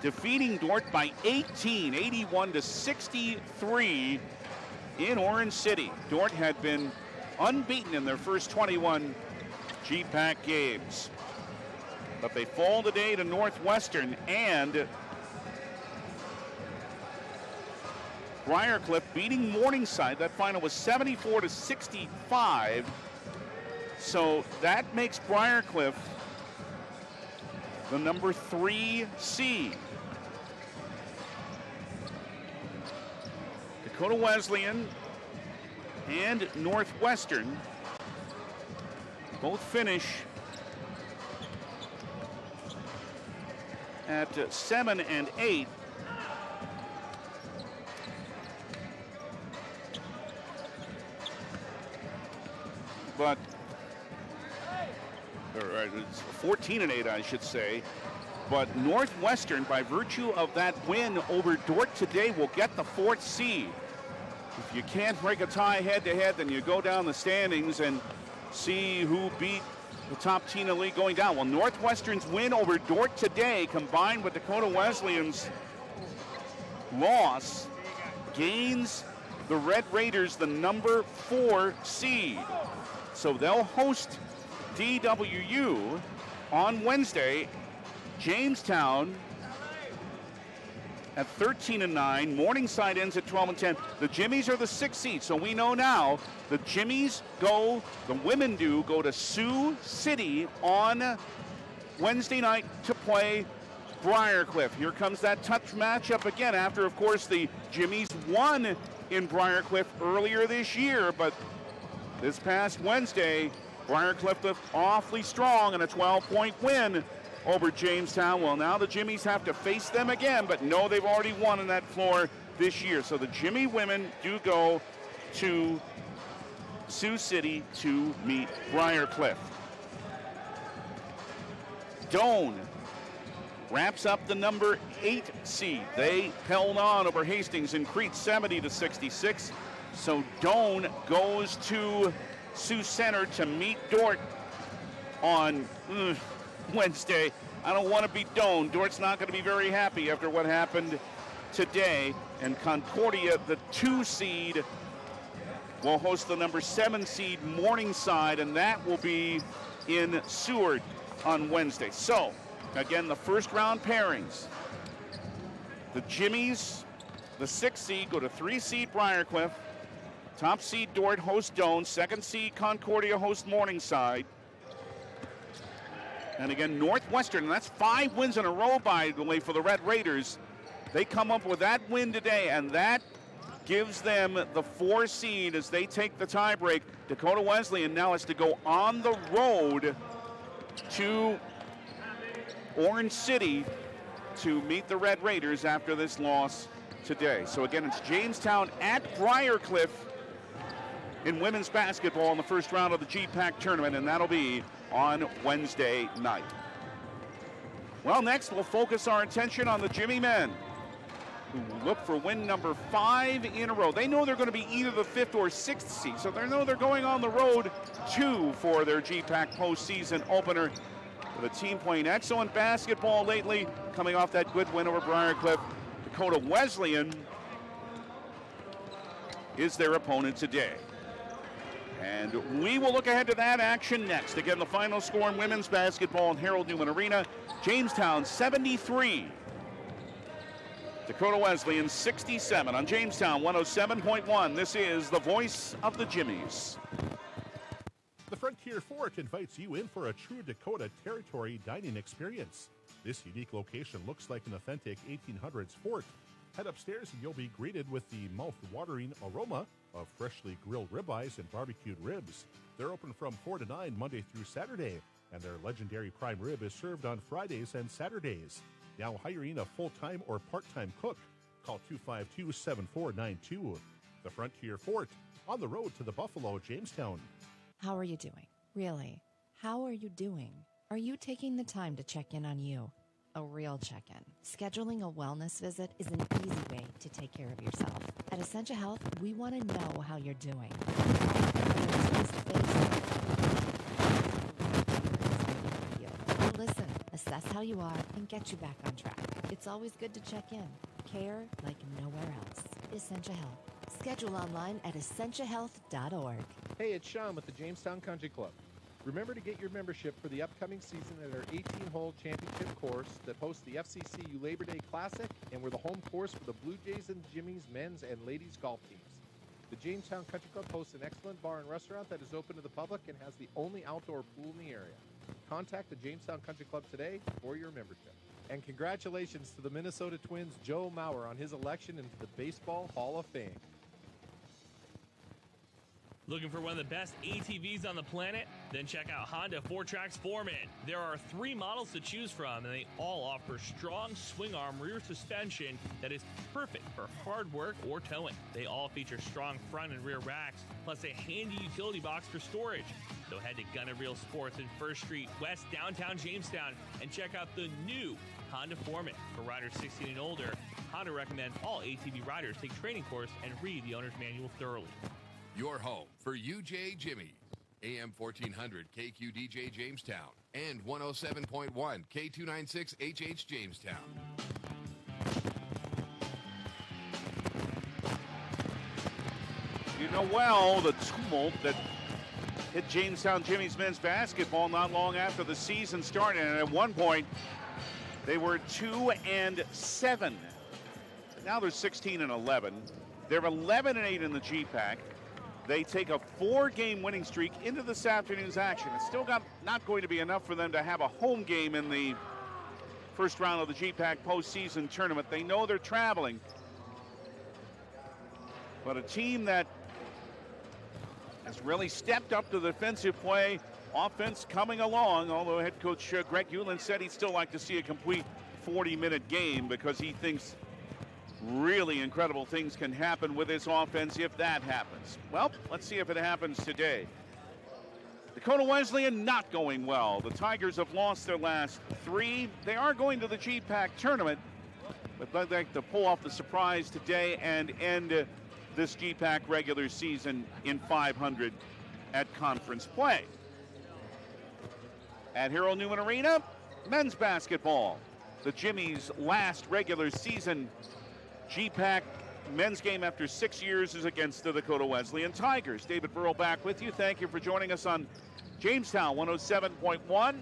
defeating Dordt by 18, 81-63 in Orange City. Dordt had been unbeaten in their first 21 GPAC games. But they fall today to Northwestern, and Briarcliff beating Morningside. That final was 74-65. So that makes Briarcliff the number 3 seed. Dakota Wesleyan and Northwestern both finish at 7 and 8. But it's 14 and 8, I should say. But Northwestern, by virtue of that win over Dordt today, will get the 4th seed. If you can't break a tie head-to-head, then you go down the standings and see who beat the top team in the league going down. Well, Northwestern's win over Dordt today, combined with Dakota Wesleyan's loss, gains the Red Raiders the number 4 seed. So they'll host DWU on Wednesday. Jamestown at 13 and 9. Morningside ends at 12 and 10. The Jimmies are the 6th seed, so we know now the Jimmies go, the women do, go to Sioux City on Wednesday night to play Briarcliff. Here comes that touch matchup again after, of course, the Jimmies won in Briarcliff earlier this year, but this past Wednesday, Briarcliff looked awfully strong in a 12-point win over Jamestown. Well, now the Jimmies have to face them again, but no, they've already won on that floor this year. So the Jimmy women do go to Sioux City to meet Briarcliff. Doane wraps up the number 8 seed. They held on over Hastings and Crete 70-66. So Doane goes to Sioux Center to meet Dordt on Wednesday. I don't want to beat Doane. Dort's not going to be very happy after what happened today. And Concordia, the 2 seed, will host the number 7 seed Morningside, and that will be in Seward on Wednesday. So, again, the first round pairings. The Jimmies, the 6th seed, go to 3 seed Briarcliff. Top seed Dordt hosts Doane. 2nd seed Concordia hosts Morningside. And again, Northwestern, and that's 5 wins in a row, by the way, for the Red Raiders. They come up with that win today, and that gives them the 4 seed as they take the tiebreak. Dakota Wesleyan now has to go on the road to Orange City to meet the Red Raiders after this loss today. So again, it's Jamestown at Briarcliff in women's basketball in the first round of the GPAC tournament, and that'll be on Wednesday night. Well, next we'll focus our attention on the Jimmy men, who look for win number 5 in a row. They know they're going to be either the 5th or 6th seed, so they know they're going on the road too for their GPAC postseason opener. The team playing excellent basketball lately, coming off that good win over Briarcliff. Dakota Wesleyan is their opponent today. And we will look ahead to that action next. Again, the final score in women's basketball in Harold Newman Arena: Jamestown 73, Dakota Wesleyan 67 on Jamestown 107.1. This is the voice of the Jimmies. The Frontier Fort invites you in for a true Dakota Territory dining experience. This unique location looks like an authentic 1800s fort. Head upstairs and you'll be greeted with the mouth-watering aroma of freshly grilled ribeyes and barbecued ribs. They're open from 4 to 9 Monday through Saturday, and their legendary prime rib is served on Fridays and Saturdays. Now hiring a full-time or part-time cook. Call 252-7492. The Frontier Fort, on the road to the Buffalo, Jamestown. How are you doing? Really? How are you doing? Are you taking the time to check in on you? A real check-in. Scheduling a wellness visit is an easy way to take care of yourself. At Essentia Health, we want to know how you're doing. Listen, assess how you are, and get you back on track. It's always good to check in. Care like nowhere else. Essentia Health. Schedule online at essentiahealth.org. Hey, it's Sean with the Jamestown Country Club. Remember to get your membership for the upcoming season at our 18-hole championship course that hosts the FCCU Labor Day Classic, and we're the home course for the Blue Jays and Jimmy's men's and ladies golf teams. The Jamestown Country Club hosts an excellent bar and restaurant that is open to the public and has the only outdoor pool in the area. Contact the Jamestown Country Club today for your membership. And congratulations to the Minnesota Twins' Joe Mauer on his election into the Baseball Hall of Fame. Looking for one of the best ATVs on the planet? Then check out Honda 4Trax Foreman. There are 3 models to choose from, and they all offer strong swing-arm rear suspension that is perfect for hard work or towing. They all feature strong front and rear racks, plus a handy utility box for storage. So head to Gun & Reel Sports in 1st Street, West downtown Jamestown, and check out the new Honda Foreman. For riders 16 and older, Honda recommends all ATV riders take training course and read the owner's manual thoroughly. Your home for UJ Jimmy. AM 1400 KQDJ Jamestown and 107.1 K296 HH Jamestown. You know well the tumult that hit Jamestown Jimmy's men's basketball not long after the season started, and at one point they were 2-7. Now they're 16-11. They're 11-8 in the GPAC. They take a 4-game winning streak into this afternoon's action. It's still not going to be enough for them to have a home game in the first round of the GPAC postseason tournament. They know they're traveling. But a team that has really stepped up to the defensive play, offense coming along, although head coach Greg Hewlin said he'd still like to see a complete 40-minute game because he thinks really incredible things can happen with this offense if that happens. Well, let's see if it happens today. Dakota Wesleyan not going well. The Tigers have lost their last 3. They are going to the GPAC tournament, but they'd like to pull off the surprise today and end this GPAC regular season in 500 at conference play. At Harold Newman Arena, men's basketball. The Jimmy's last regular season GPAC men's game after 6 years is against the Dakota Wesleyan Tigers. David Burrell back with you. Thank you for joining us on Jamestown 107.1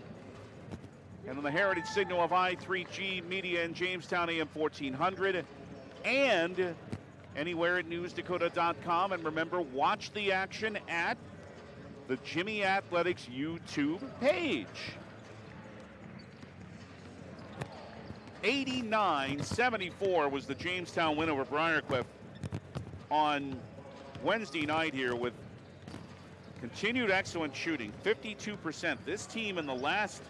and on the Heritage Signal of I3G Media in Jamestown AM 1400 and anywhere at newsdakota.com. And remember, watch the action at the Jimmy Athletics YouTube page. 89-74 was the Jamestown win over Briarcliff on Wednesday night here with continued excellent shooting, 52%. This team in the last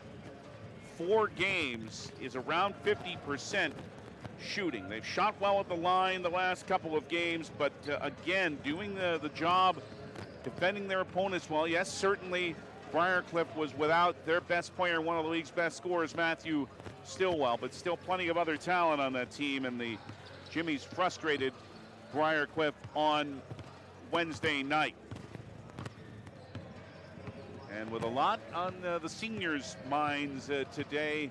4 games is around 50% shooting. They've shot well at the line the last couple of games, but again, doing the job, defending their opponents well. Yes, certainly Briarcliff was without their best player, one of the league's best scorers, Matthew Stillwell, but still plenty of other talent on that team, and the Jimmy's frustrated Briarcliff on Wednesday night. And with a lot on the seniors' minds today,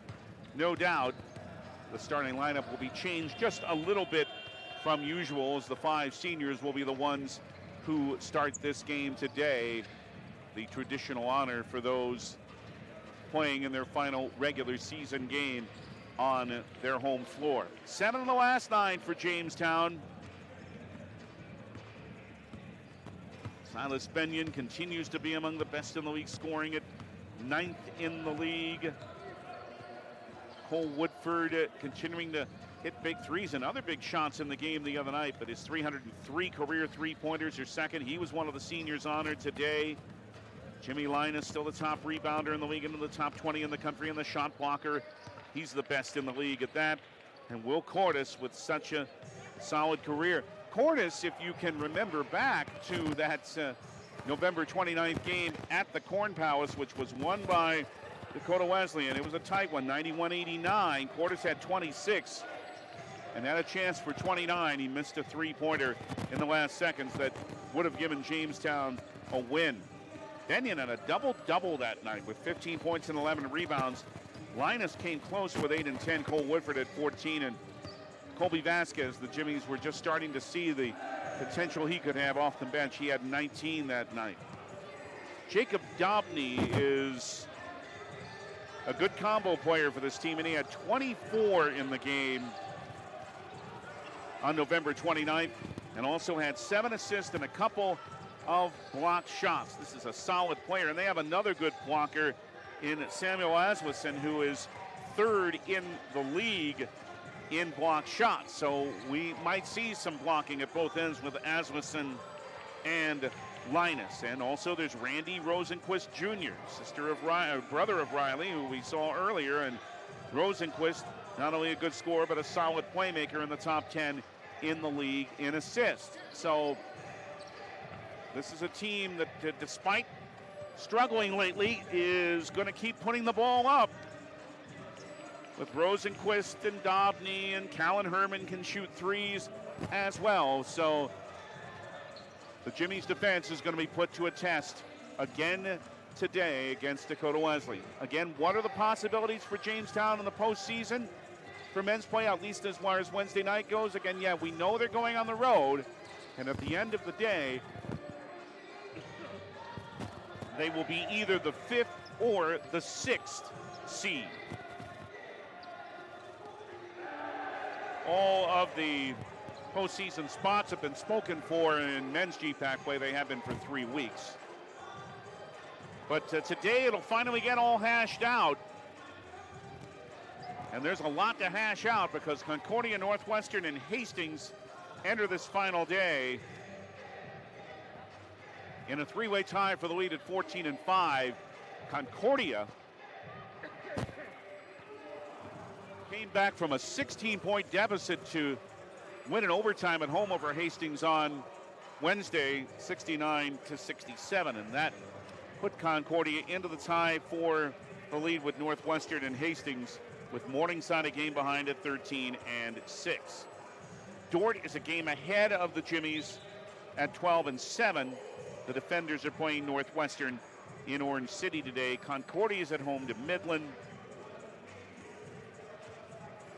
no doubt the starting lineup will be changed just a little bit from usual, as the 5 seniors will be the ones who start this game today. The traditional honor for those playing in their final regular season game on their home floor. 7 in the last 9 for Jamestown. Silas Benyon continues to be among the best in the league, scoring at 9th in the league. Cole Woodford continuing to hit big threes and other big shots in the game the other night, but his 303 career three-pointers are second. He was one of the seniors honored today. Jimmy Linus still the top rebounder in the league, into the top 20 in the country, and the shot blocker. He's the best in the league at that. And Will Cordes with such a solid career. Cordes, if you can remember back to that November 29th game at the Corn Palace, which was won by Dakota Wesleyan. It was a tight one, 91-89. Cordes had 26 and had a chance for 29. He missed a three-pointer in the last seconds that would have given Jamestown a win. Benyon had a double-double that night with 15 points and 11 rebounds. Linus came close with 8 and 10. Cole Woodford at 14, and Colby Vasquez, the Jimmies were just starting to see the potential he could have off the bench. He had 19 that night. Jacob Dobney is a good combo player for this team, and he had 24 in the game on November 29th, and also had 7 assists and a couple of blocked shots. This is a solid player, and they have another good blocker in Samuel Asmussen, who is 3rd in the league in block shots. So we might see some blocking at both ends with Asmussen and Linus. And also there's Randy Rosenquist Jr., brother of Riley, who we saw earlier. And Rosenquist, not only a good scorer, but a solid playmaker in the top 10 in the league in assists. So this is a team that despite struggling lately, is going to keep putting the ball up. With Rosenquist and Dobney, and Callan Herman can shoot threes as well. So the Jimmy's defense is going to be put to a test again today against Dakota Wesleyan. Again, what are the possibilities for Jamestown in the postseason for men's play, at least as far as Wednesday night goes? Again, yeah, we know they're going on the road, and at the end of the day, they will be either the 5th or the 6th seed. All of the postseason spots have been spoken for in men's GPAC play. They have been for 3 weeks. But today it'll finally get all hashed out. And there's a lot to hash out because Concordia, Northwestern, and Hastings enter this final day in a 3-way tie for the lead at 14 and 5. Concordia came back from a 16-point deficit to win in overtime at home over Hastings on Wednesday, 69-67, and that put Concordia into the tie for the lead with Northwestern and Hastings, with Morningside a game behind at 13 and 6. Dordt is a game ahead of the Jimmies at 12 and 7. The defenders are playing Northwestern in Orange City today. Concordia is at home to Midland.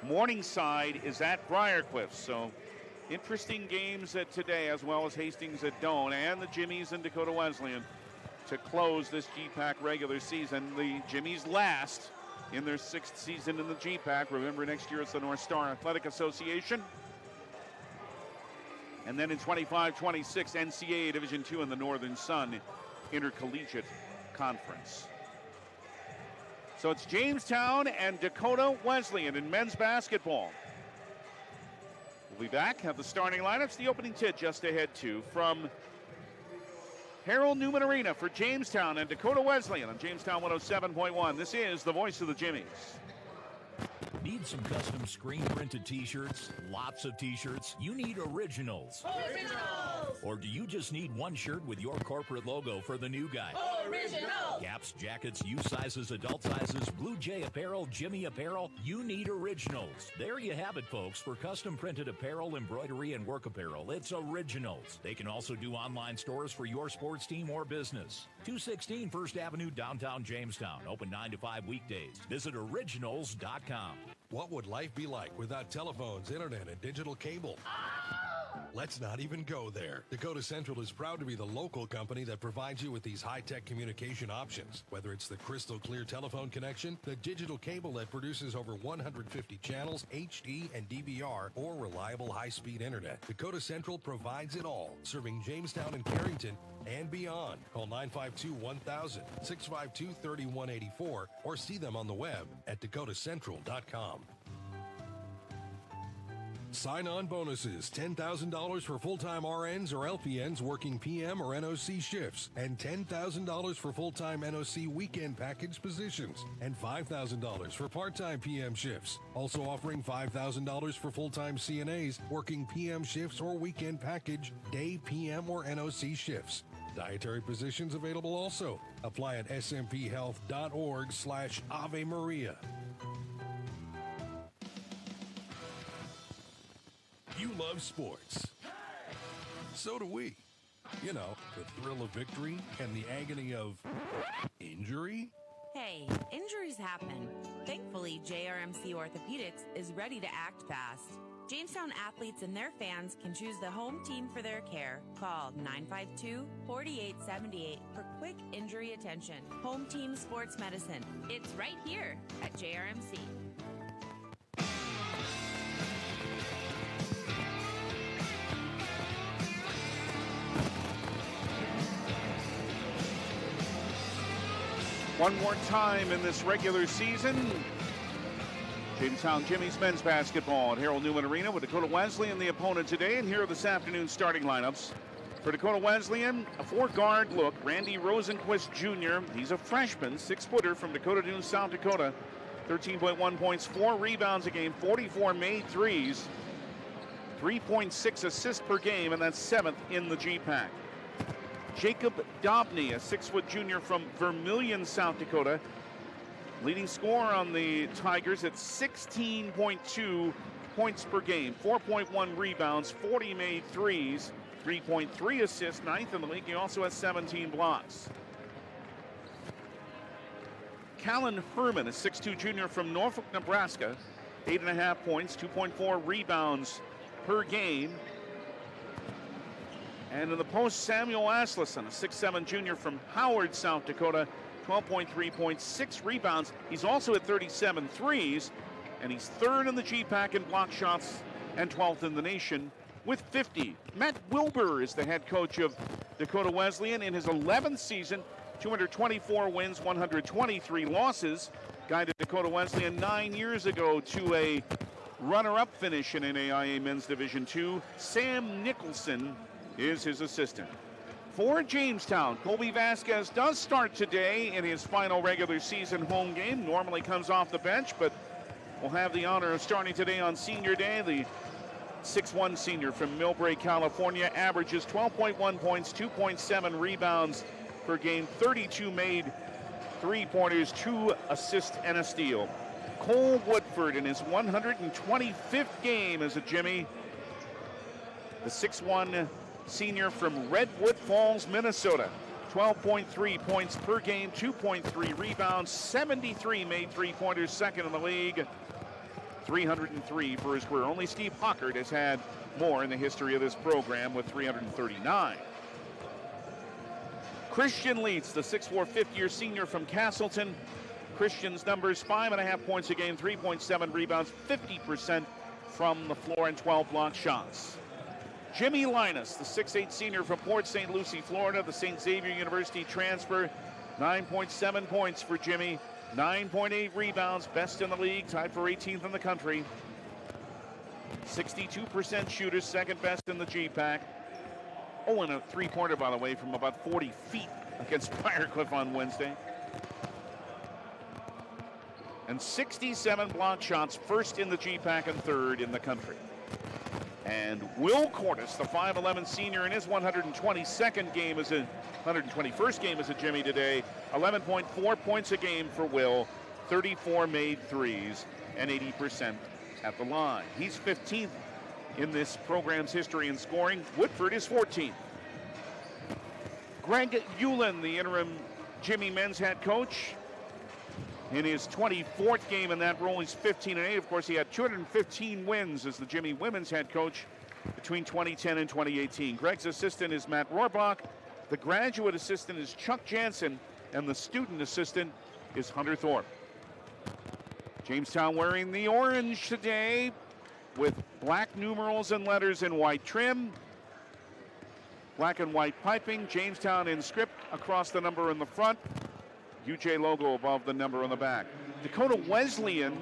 Morningside is at Briarcliff. So interesting games today, as well as Hastings at Doane and the Jimmies and Dakota Wesleyan to close this GPAC regular season. The Jimmies last in their 6th season in the GPAC. Remember, next year it's the North Star Athletic Association. And then in 25-26, NCAA Division II in the Northern Sun Intercollegiate Conference. So it's Jamestown and Dakota Wesleyan in men's basketball. We'll be back, have the starting lineups, the opening tit just ahead too from Harold Newman Arena for Jamestown and Dakota Wesleyan on Jamestown 107.1. This is the voice of the Jimmies. Need some custom screen printed t-shirts? Lots of t-shirts? You need originals. Originals! Or do you just need one shirt with your corporate logo for the new guy? Originals! Caps, jackets, U sizes, adult sizes, Blue Jay apparel, Jimmy apparel. You need originals. There you have it, folks. For custom printed apparel, embroidery, and work apparel, it's Originals. They can also do online stores for your sports team or business. 216 First Avenue, downtown Jamestown. Open 9 to 5 weekdays. Visit originals.com. What would life be like without telephones, internet, and digital cable? Let's not even go there. Dakota Central is proud to be the local company that provides you with these high-tech communication options. Whether it's the crystal clear telephone connection, the digital cable that produces over 150 channels, HD and DVR, or reliable high-speed internet, Dakota Central provides it all, serving Jamestown and Carrington and beyond. Call 952-1000, 652-3184, or see them on the web at dakotacentral.com. Sign-on bonuses, $10,000 for full-time RNs or LPNs working PM or NOC shifts, and $10,000 for full-time NOC weekend package positions, and $5,000 for part-time PM shifts. Also offering $5,000 for full-time CNAs working PM shifts or weekend package, day, PM, or NOC shifts. Dietary positions available also. Apply at smphhealth.org/Ave Maria. You love sports. So do we. You know, the thrill of victory and the agony of injury. Hey, Hey, injuries happen. Thankfully, JRMC Orthopedics is ready to act fast. Jamestown athletes and their fans can choose the home team for their care. Call 952-4878 for quick injury attention. Home Team Sports Medicine. It's right here at JRMC. One more time in this regular season. Jamestown Jimmy's men's basketball at Harold Newman Arena with Dakota Wesleyan the opponent today. And here are this afternoon's starting lineups. For Dakota Wesleyan, a four-guard look. Randy Rosenquist Jr., he's a freshman, 6-footer from Dakota Dunes, South Dakota. 13.1 points, 4 rebounds a game, 44 made threes, 3.6 assists per game, and that's 7th in the GPAC. Jacob Dobney, a 6-foot junior from Vermilion, South Dakota. Leading scorer on the Tigers at 16.2 points per game, 4.1 rebounds, 40 made threes, 3.3 assists, 9th in the league. He also has 17 blocks. Callan Herman, a 6'2 junior from Norfolk, Nebraska, 8.5 points, 2.4 rebounds per game. And in the post, Samuel Aslison, a 6'7 junior from Howard, South Dakota, 12.3 points, 6 rebounds. He's also at 37 threes, and he's 3rd in the GPAC in block shots and 12th in the nation with 50. Matt Wilbur is the head coach of Dakota Wesleyan in his 11th season, 224 wins, 123 losses. Guided Dakota Wesleyan 9 years ago to a runner-up finish in NAIA Men's Division II. Sam Nicholson is his assistant. For Jamestown, Colby Vasquez does start today in his final regular season home game. Normally comes off the bench, but will have the honor of starting today on senior day. The 6'1 senior from Millbrae, California, averages 12.1 points, 2.7 rebounds per game, 32 made three-pointers, 2 assists and a steal. Cole Woodford in his 125th game as a Jimmy. The 6'1 senior from Redwood Falls, Minnesota. 12.3 points per game, 2.3 rebounds, 73 made three-pointers, 2nd in the league. 303 for his career. Only Steve Hockert has had more in the history of this program with 339. Christian Leitz, the 6'4 fifth-year senior from Castleton. Christian's numbers, 5.5 points a game, 3.7 rebounds, 50% from the floor and 12 block shots. Jimmy Linus, the 6'8 senior from Port St. Lucie, Florida, the St. Xavier University transfer. 9.7 points for Jimmy, 9.8 rebounds, best in the league, tied for 18th in the country. 62% shooter, 2nd best in the GPAC. Oh, and a three-pointer, by the way, from about 40 feet against Briarcliff on Wednesday. And 67 block shots, 1st in the GPAC and 3rd in the country. And Will Cordes, the 5'11 senior, in his 121st game as a Jimmy today. 11.4 points a game for Will, 34 made threes, and 80% at the line. He's 15th in this program's history in scoring. Woodford is 14th. Greg Hewlin, the interim Jimmy men's head coach, in his 24th game in that role, he's 15-8. Of course, he had 215 wins as the Jimmy women's head coach between 2010 and 2018. Greg's assistant is Matt Rohrbach. The graduate assistant is Chuck Jansen, and the student assistant is Hunter Thorpe. Jamestown wearing the orange today with black numerals and letters in white trim. Black and white piping. Jamestown in script across the number in the front. UJ logo above the number on the back. Dakota Wesleyan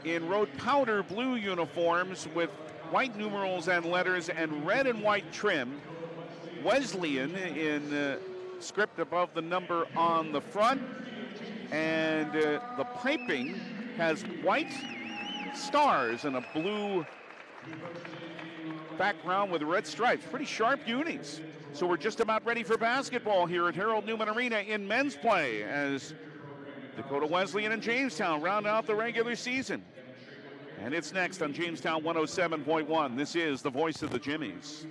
in rode powder blue uniforms with white numerals and letters and red and white trim. Wesleyan in script above the number on the front. And the piping has white stars and a blue background with red stripes. Pretty sharp unis. So we're just about ready for basketball here at Harold Newman Arena in men's play as Dakota Wesleyan and Jamestown round out the regular season. And it's next on Jamestown 107.1. This is the voice of the Jimmies.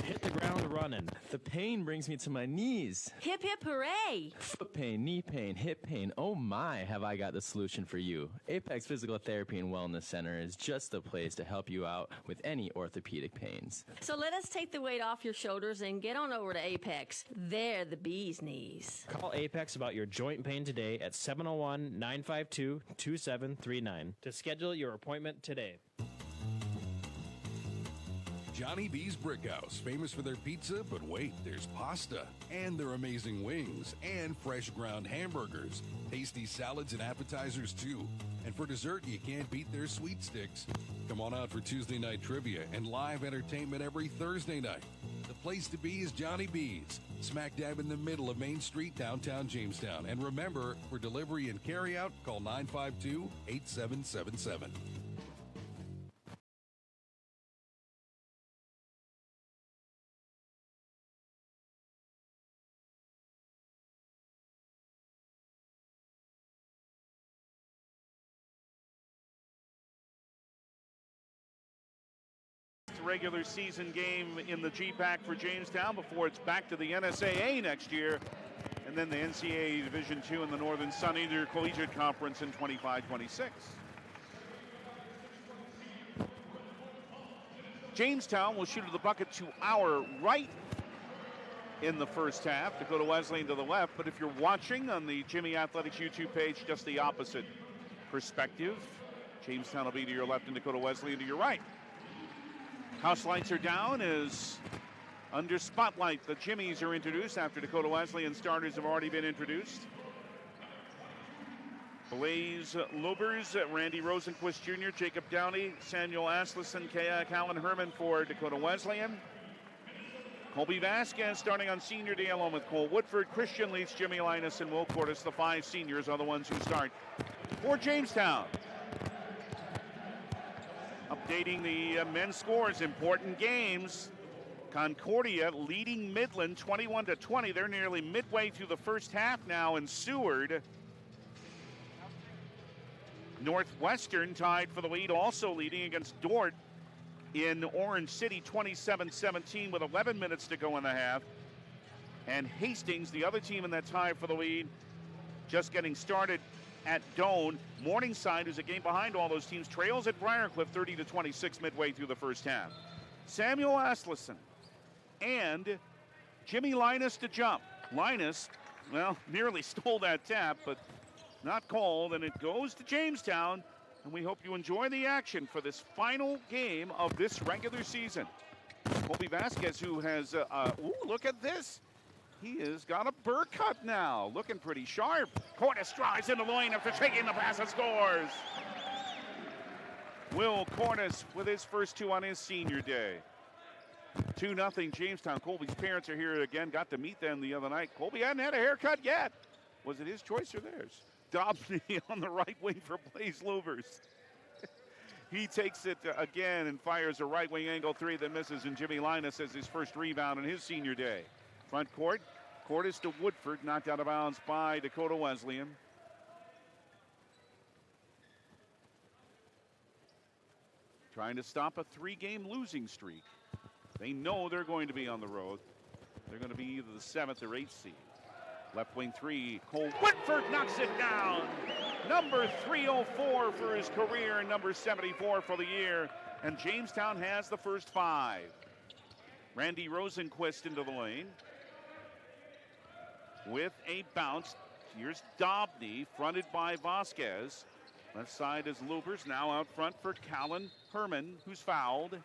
hit the ground running. The pain brings me to my knees. Hip hip hooray! Foot pain, knee pain, hip pain. Oh my, have I got the solution for you. Apex Physical Therapy and Wellness Center is just the place to help you out with any orthopedic pains. So let us take the weight off your shoulders and get on over to Apex. They're the bee's knees. Call Apex about your joint pain today at 701-952-2739 to schedule your appointment today. Johnny B's Brickhouse, famous for their pizza, but wait, there's pasta, and their amazing wings, and fresh ground hamburgers, tasty salads and appetizers too. And for dessert, you can't beat their sweet sticks. Come on out for Tuesday night trivia and live entertainment every Thursday night. The place to be is Johnny B's, smack dab in the middle of Main Street, downtown Jamestown. And remember, for delivery and carryout, call 952-8777. Regular season game in the GPAC for Jamestown before it's back to the NSAA next year, and then the NCAA Division II in the Northern Sun Intercollegiate Conference in 25-26. Jamestown will shoot at the bucket to our right in the first half. Dakota Wesleyan to the left, but if you're watching on the Jimmy Athletics YouTube page, just the opposite perspective. Jamestown will be to your left and Dakota Wesleyan to your right. House lights are down as under spotlight the Jimmies are introduced after Dakota Wesleyan starters have already been introduced. Blaze Lubers, Randy Rosenquist Jr., Jacob Downey, Samuel Asleson, Callan Herman for Dakota Wesleyan. Colby Vasquez starting on senior day along with Cole Woodford, Christian Leach, Jimmy Linus, and Will Cordes. The 5 seniors are the ones who start for Jamestown. Updating the men's scores, important games. Concordia leading Midland 21-20. They're nearly midway through the first half now in Seward. Northwestern tied for the lead, also leading against Dort in Orange City 27-17 with 11 minutes to go in the half. And Hastings, the other team in that tie for the lead, just getting started at Doane. Morningside, who's a game behind all those teams, trails at Briarcliff 30-26 midway through the first half. Samuel Asleson and Jimmy Linus to jump. Linus, well, nearly stole that tap, but not called, and it goes to Jamestown. And we hope you enjoy the action for this final game of this regular season. Colby Vasquez, who has, ooh, look at this. He has got a burr cut now, looking pretty sharp. Cordes drives into the lane after taking the pass and scores. Will Cordes with his first 2 on his senior day. 2-0 Jamestown. Colby's parents are here again. Got to meet them the other night. Colby hadn't had a haircut yet. Was it his choice or theirs? Dobney on the right wing for Blaze Lubers. He takes it again and fires a right wing angle 3 that misses, and Jimmy Linus has his first rebound on his senior day. Front court, Cordes to Woodford, knocked out of bounds by Dakota Wesleyan. Trying to stop a 3-game losing streak. They know they're going to be on the road. They're going to be either the 7th or 8th seed. Left wing 3, Cole Woodford knocks it down. Number 304 for his career and number 74 for the year. And Jamestown has the first 5. Randy Rosenquist into the lane. With a bounce, here's Dobney, fronted by Vasquez. Left side is Lubers, now out front for Callan Herman, who's fouled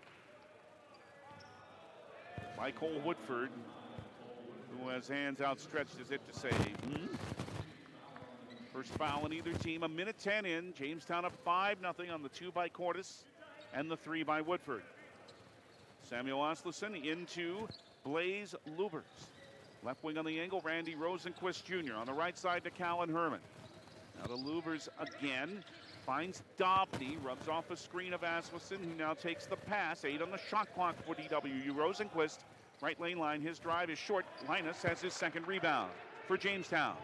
by Cole Woodford, who has hands outstretched as if to say, First foul in either team, 1:10 in. Jamestown up 5-0 on the 2 by Cordes and the 3 by Woodford. Samuel Asleson into Blaze Lubers. Left wing on the angle, Randy Rosenquist Jr. On the right side to Callan Herman. Now to Lubers again. Finds Dobney, rubs off a screen of Asleson, who now takes the pass. 8 on the shot clock for DWU. Rosenquist, right lane line. His drive is short. Linus has his second rebound for Jamestown.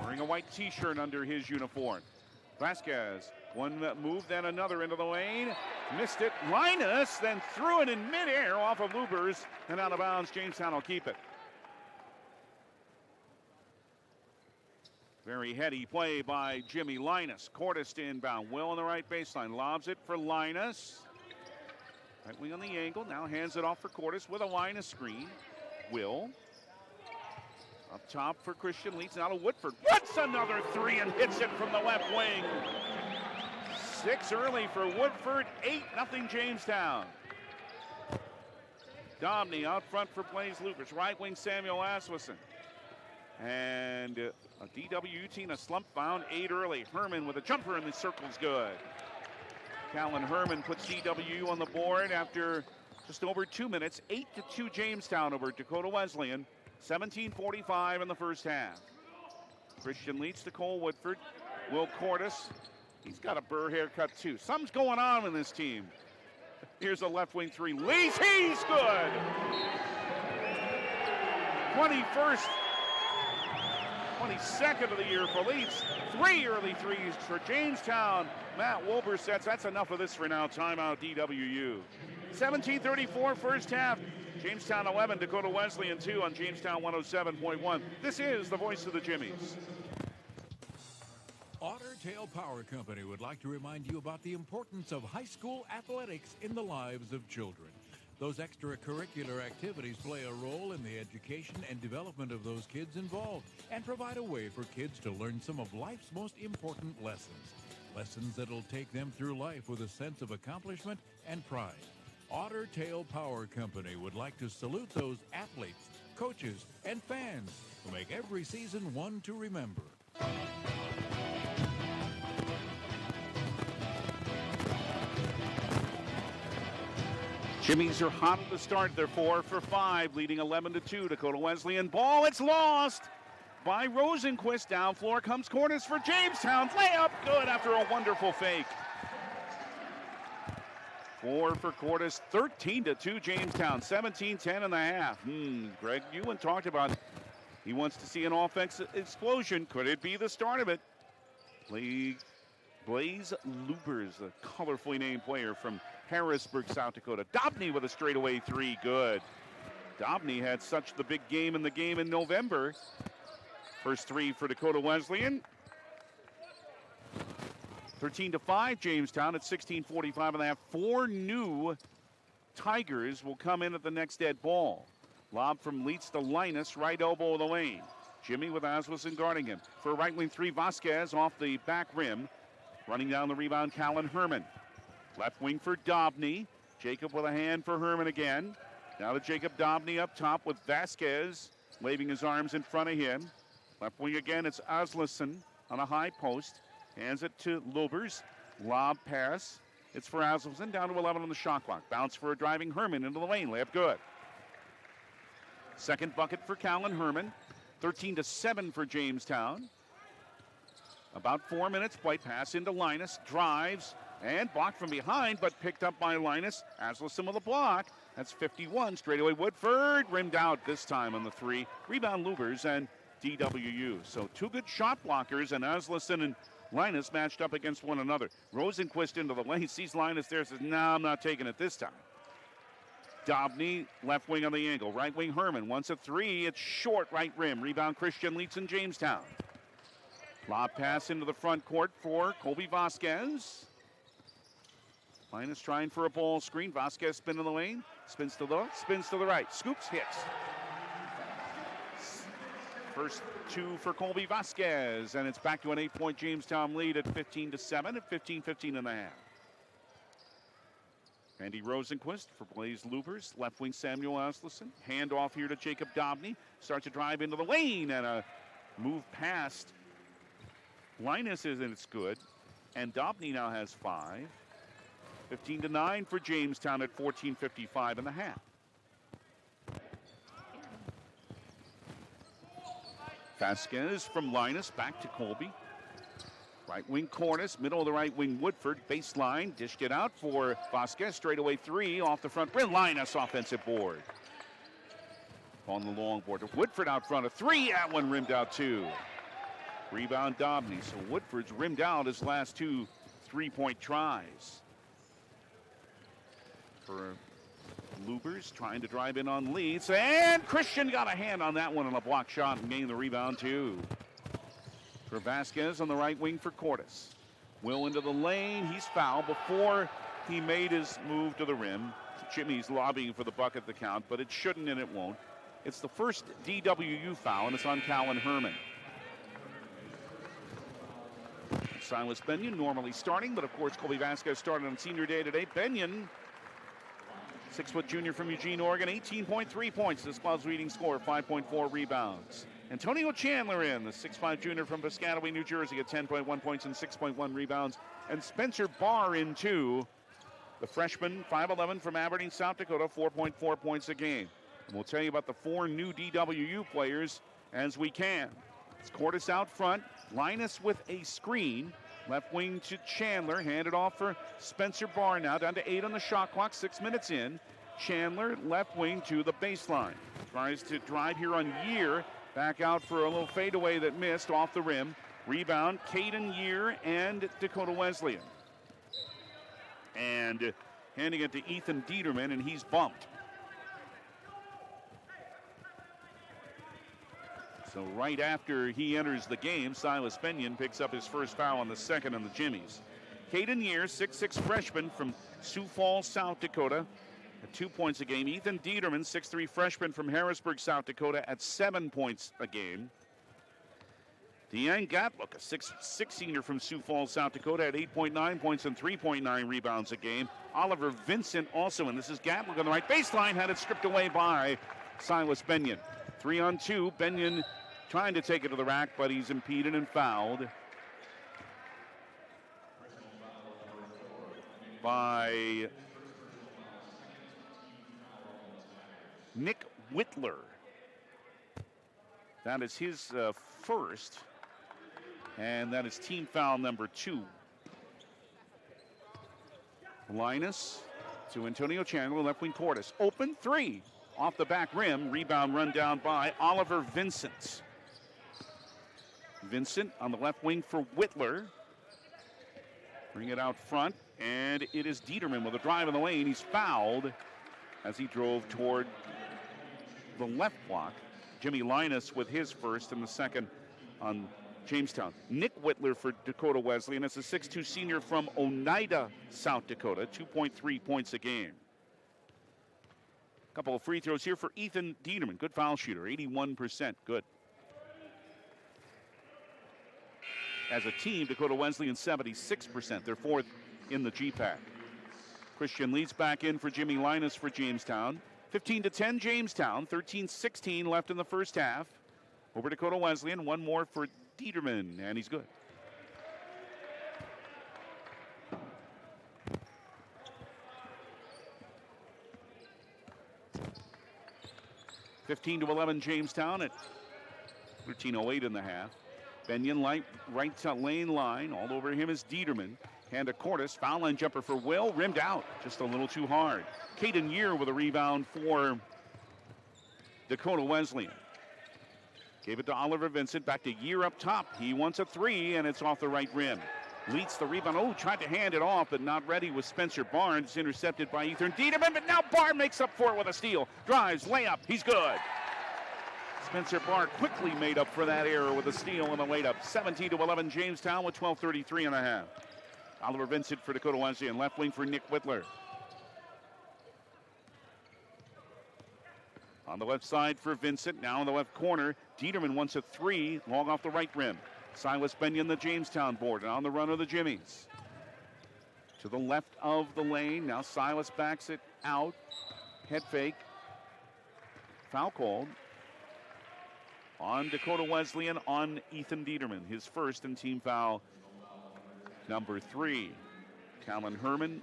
Wearing a white t-shirt under his uniform. Vasquez One move, then another into the lane. Missed it. Linus then threw it in midair off of Lubers and out of bounds. Jamestown will keep it. Very heady play by Jimmy Linus. Cordes to inbound. Will on the right baseline. Lobs it for Linus. Right wing on the angle. Now hands it off for Cordes with a Linus screen. Will. Up top for Christian Leeds. Now to Woodford. What's another three and hits it from the left wing. 6 early for Woodford. 8-0 Jamestown. Dobney out front for Blaze Lupers. Right wing Samuel Asmussen. And a DWU team, a slump found 8 early. Herman with a jumper in the circle's good. Callan Herman puts DWU on the board after just over 2 minutes. 8-2 Jamestown over Dakota Wesleyan. 17:45 in the first half. Christian Leeds to Cole Woodford. Will Cordes. He's got a burr haircut too. Something's going on in this team. Here's a left wing three. Leeds, he's good. 21st, 22nd of the year for Leeds. 3 early threes for Jamestown. Matt Wilbur sets. That's enough of this for now. Timeout DWU. 17:34 first half. Jamestown 11, Dakota Wesleyan 2 on Jamestown 107.1. This is the voice of the Jimmies. Otter Tail Power Company would like to remind you about the importance of high school athletics in the lives of children. Those extracurricular activities play a role in the education and development of those kids involved and provide a way for kids to learn some of life's most important lessons. Lessons that'll take them through life with a sense of accomplishment and pride. Otter Tail Power Company would like to salute those athletes, coaches, and fans who make every season one to remember. Jimmies are hot at the start. They're 4 for 5, leading 11-2. Dakota Wesleyan ball. It's lost by Rosenquist. Down floor comes Cordes for Jamestown. Layup good after a wonderful fake. 4 for Cordes, 13-2 Jamestown, 17-10 in the half. Greg Ewan talked about he wants to see an offense explosion. Could it be the start of it? Blaze Lubers, a colorfully named player from Harrisburg, South Dakota. Dobney with a straightaway 3, good. Dobney had such the big game in November. First 3 for Dakota Wesleyan. 13-5 Jamestown at 16:45 and a half. 4 new Tigers will come in at the next dead ball. Lob from Leeds to Linus, right elbow of the lane. Jimmy with Asmussen guarding him. For a right wing 3, Vasquez off the back rim. Running down the rebound, Callan Herman. Left wing for Dobney. Jacob with a hand for Herman again. Now to Jacob Dobney up top with Vasquez waving his arms in front of him. Left wing again, it's Asmussen on a high post. Hands it to Lubers. Lob pass. It's for Asmussen. Down to 11 on the shot clock. Bounce for a driving Herman into the lane. Layup good. Second bucket for Callan Herman. 13-7 for Jamestown. About 4 minutes. White pass into Linus. Drives and blocked from behind, but picked up by Linus. Asmussen with a block. That's 51. Straightaway Woodford. Rimmed out this time on the 3. Rebound Lubers and DWU. So 2 good shot blockers, and Asmussen and Linus matched up against one another. Rosenquist into the lane, sees Linus there, says, no, I'm not taking it this time. Dobney, left wing on the angle. Right wing Herman wants a 3. It's short right rim. Rebound Christian Leeds in Jamestown. Lob pass into the front court for Colby Vasquez. Linus trying for a ball screen. Vasquez spin in the lane. Spins to the left, spins to the right. Scoops, hits. First 2 for Colby Vasquez, and it's back to an 8-point Jamestown lead at 15-7 at 15-15 and a half. Andy Rosenquist for Blaze Lubers. Left wing Samuel Asmussen. Hand off here to Jacob Dobney. Starts to drive into the lane, and a move past Linus is, and it's good. And Dobney now has 5. 15-9 for Jamestown at 14:55 and a half. Vasquez from Linus back to Colby. Right wing Cordes, middle of the right wing Woodford, baseline, dished it out for Vasquez, straightaway 3 off the front rim. Linus offensive board. On the long board, Woodford out front, a 3, that one rimmed out 2. Rebound Dobney, so Woodford's rimmed out his last 2 3-point tries. For Lubers trying to drive in on leads, and Christian got a hand on that one on a block shot and gained the rebound too. For Vasquez on the right wing for Cordes. Will into the lane, he's fouled before he made his move to the rim. Jimmy's lobbying for the bucket to count, but it shouldn't and it won't. It's the first DWU foul, and it's on Callan Herman. Silas Benyon normally starting, but of course Colby Vasquez started on senior day today. Benyon, 6-foot junior from Eugene, Oregon, 18.3 points. This club's leading scorer, 5.4 rebounds. Antonio Chandler in, the 6'5 junior from Piscataway, New Jersey, at 10.1 points and 6.1 rebounds. And Spencer Barr in too, the freshman, 5'11 from Aberdeen, South Dakota, 4.4 points a game. And we'll tell you about the 4 new DWU players as we can. It's Cordes out front, Linus with a screen. Left wing to Chandler, handed off for Spencer Barr now, down to 8 on the shot clock, 6 minutes in. Chandler, left wing to the baseline. Tries to drive here on Year, back out for a little fadeaway that missed off the rim. Rebound, Caden Year and Dakota Wesleyan. And handing it to Ethan Dieterman, and he's bumped. So right after he enters the game, Silas Benyon picks up his first foul on the second on the Jimmies. Caden Year, 6'6 freshman from Sioux Falls, South Dakota, at 2 points a game. Ethan Dieterman, 6'3 freshman from Harrisburg, South Dakota, at 7 points a game. Deanne Gatlook, a 6'6 senior from Sioux Falls, South Dakota, at 8.9 points and 3.9 rebounds a game. Oliver Vincent also, and this is Gatlook on the right baseline, had it stripped away by Silas Benyon. 3-on-2, Benyon trying to take it to the rack, but he's impeded and fouled by Nick Whitler. That is his first, and that is team foul number 2. Linus to Antonio Chandler, left wing Cordes. Open 3. Off the back rim, rebound run down by Oliver Vincent. Vincent on the left wing for Whitler. Bring it out front, and it is Dieterman with a drive in the lane. He's fouled as he drove toward the left block. Jimmy Linus with his first and the second on Jamestown. Nick Whitler for Dakota Wesleyan. It's a 6'2 senior from Oneida, South Dakota, 2.3 points a game. Couple of free throws here for Ethan Dieterman. Good foul shooter, 81%. Good. As a team, Dakota Wesleyan 76%. They're 4th in the GPAC. Christian leads back in for Jimmy Linus for Jamestown. 15-10 Jamestown. 13-16 left in the first half. Over Dakota Wesleyan. One more for Dieterman, and he's good. (15-11) Jamestown at 13:08 in the half. Benyon right to lane line. All over him is Dieterman. Hand to Cordes. Foul line jumper for Will. Rimmed out. Just a little too hard. Caden Year with a rebound for Dakota Wesleyan. Gave it to Oliver Vincent. Back to Year up top. He wants a 3, and it's off the right rim. Leads the rebound. Oh, tried to hand it off, but not ready with Spencer Barnes. Intercepted by Ethan Dieterman, but now Barr makes up for it with a steal. Drives, layup. He's good. Spencer Barr quickly made up for that error with a steal and a layup. 17-11 Jamestown with 12:33 and a half. Oliver Vincent for Dakota Wesleyan. Left wing for Nick Whitler. On the left side for Vincent. Now in the left corner. Dieterman wants a 3. Long off the right rim. Silas Benyon, the Jamestown board. And on the run of the Jimmies. To the left of the lane. Now Silas backs it out. Head fake. Foul called on Dakota Wesleyan on Ethan Dieterman. His first and team foul number 3. Callan Herman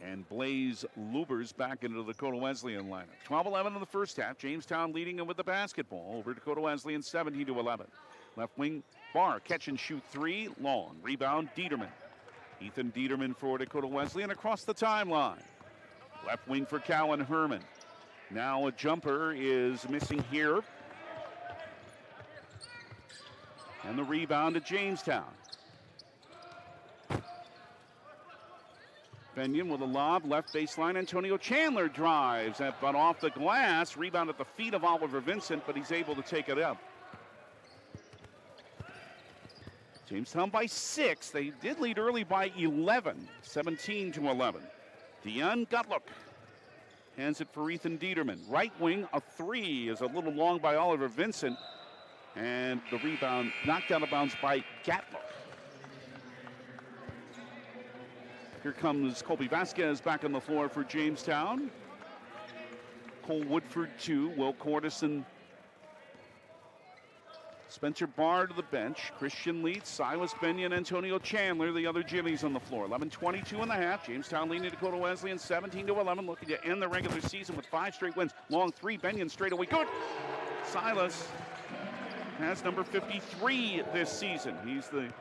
and Blaze Lubers back into the Dakota Wesleyan lineup. 12-11 in the first half. Jamestown leading with the basketball over Dakota Wesleyan 17-11. Left wing Barr, catch and shoot 3, long. Rebound Dieterman. Ethan Dieterman for Dakota Wesleyan across the timeline. Left wing for Callan Herman. Now a jumper is missing here. And the rebound to Jamestown. Benyon with a lob, left baseline. Antonio Chandler drives, but off the glass. Rebound at the feet of Oliver Vincent, but he's able to take it up. Jamestown by 6. They did lead early by 11, 17-11. Dion Gutlook hands it for Ethan Dieterman. Right wing, a 3 is a little long by Oliver Vincent. And the rebound knocked out of bounds by Gatlook. Here comes Colby Vasquez back on the floor for Jamestown. Cole Woodford 2, Will Cordison, Spencer Barr to the bench. Christian Leeds, Silas Benyon, Antonio Chandler, the other Jimmies on the floor. 11:22 in the half. Jamestown leading Dakota Wesleyan 17-11, looking to end the regular season with 5 straight wins. Long 3, Benyon straight away. Good. Silas has number 53 this season. He's the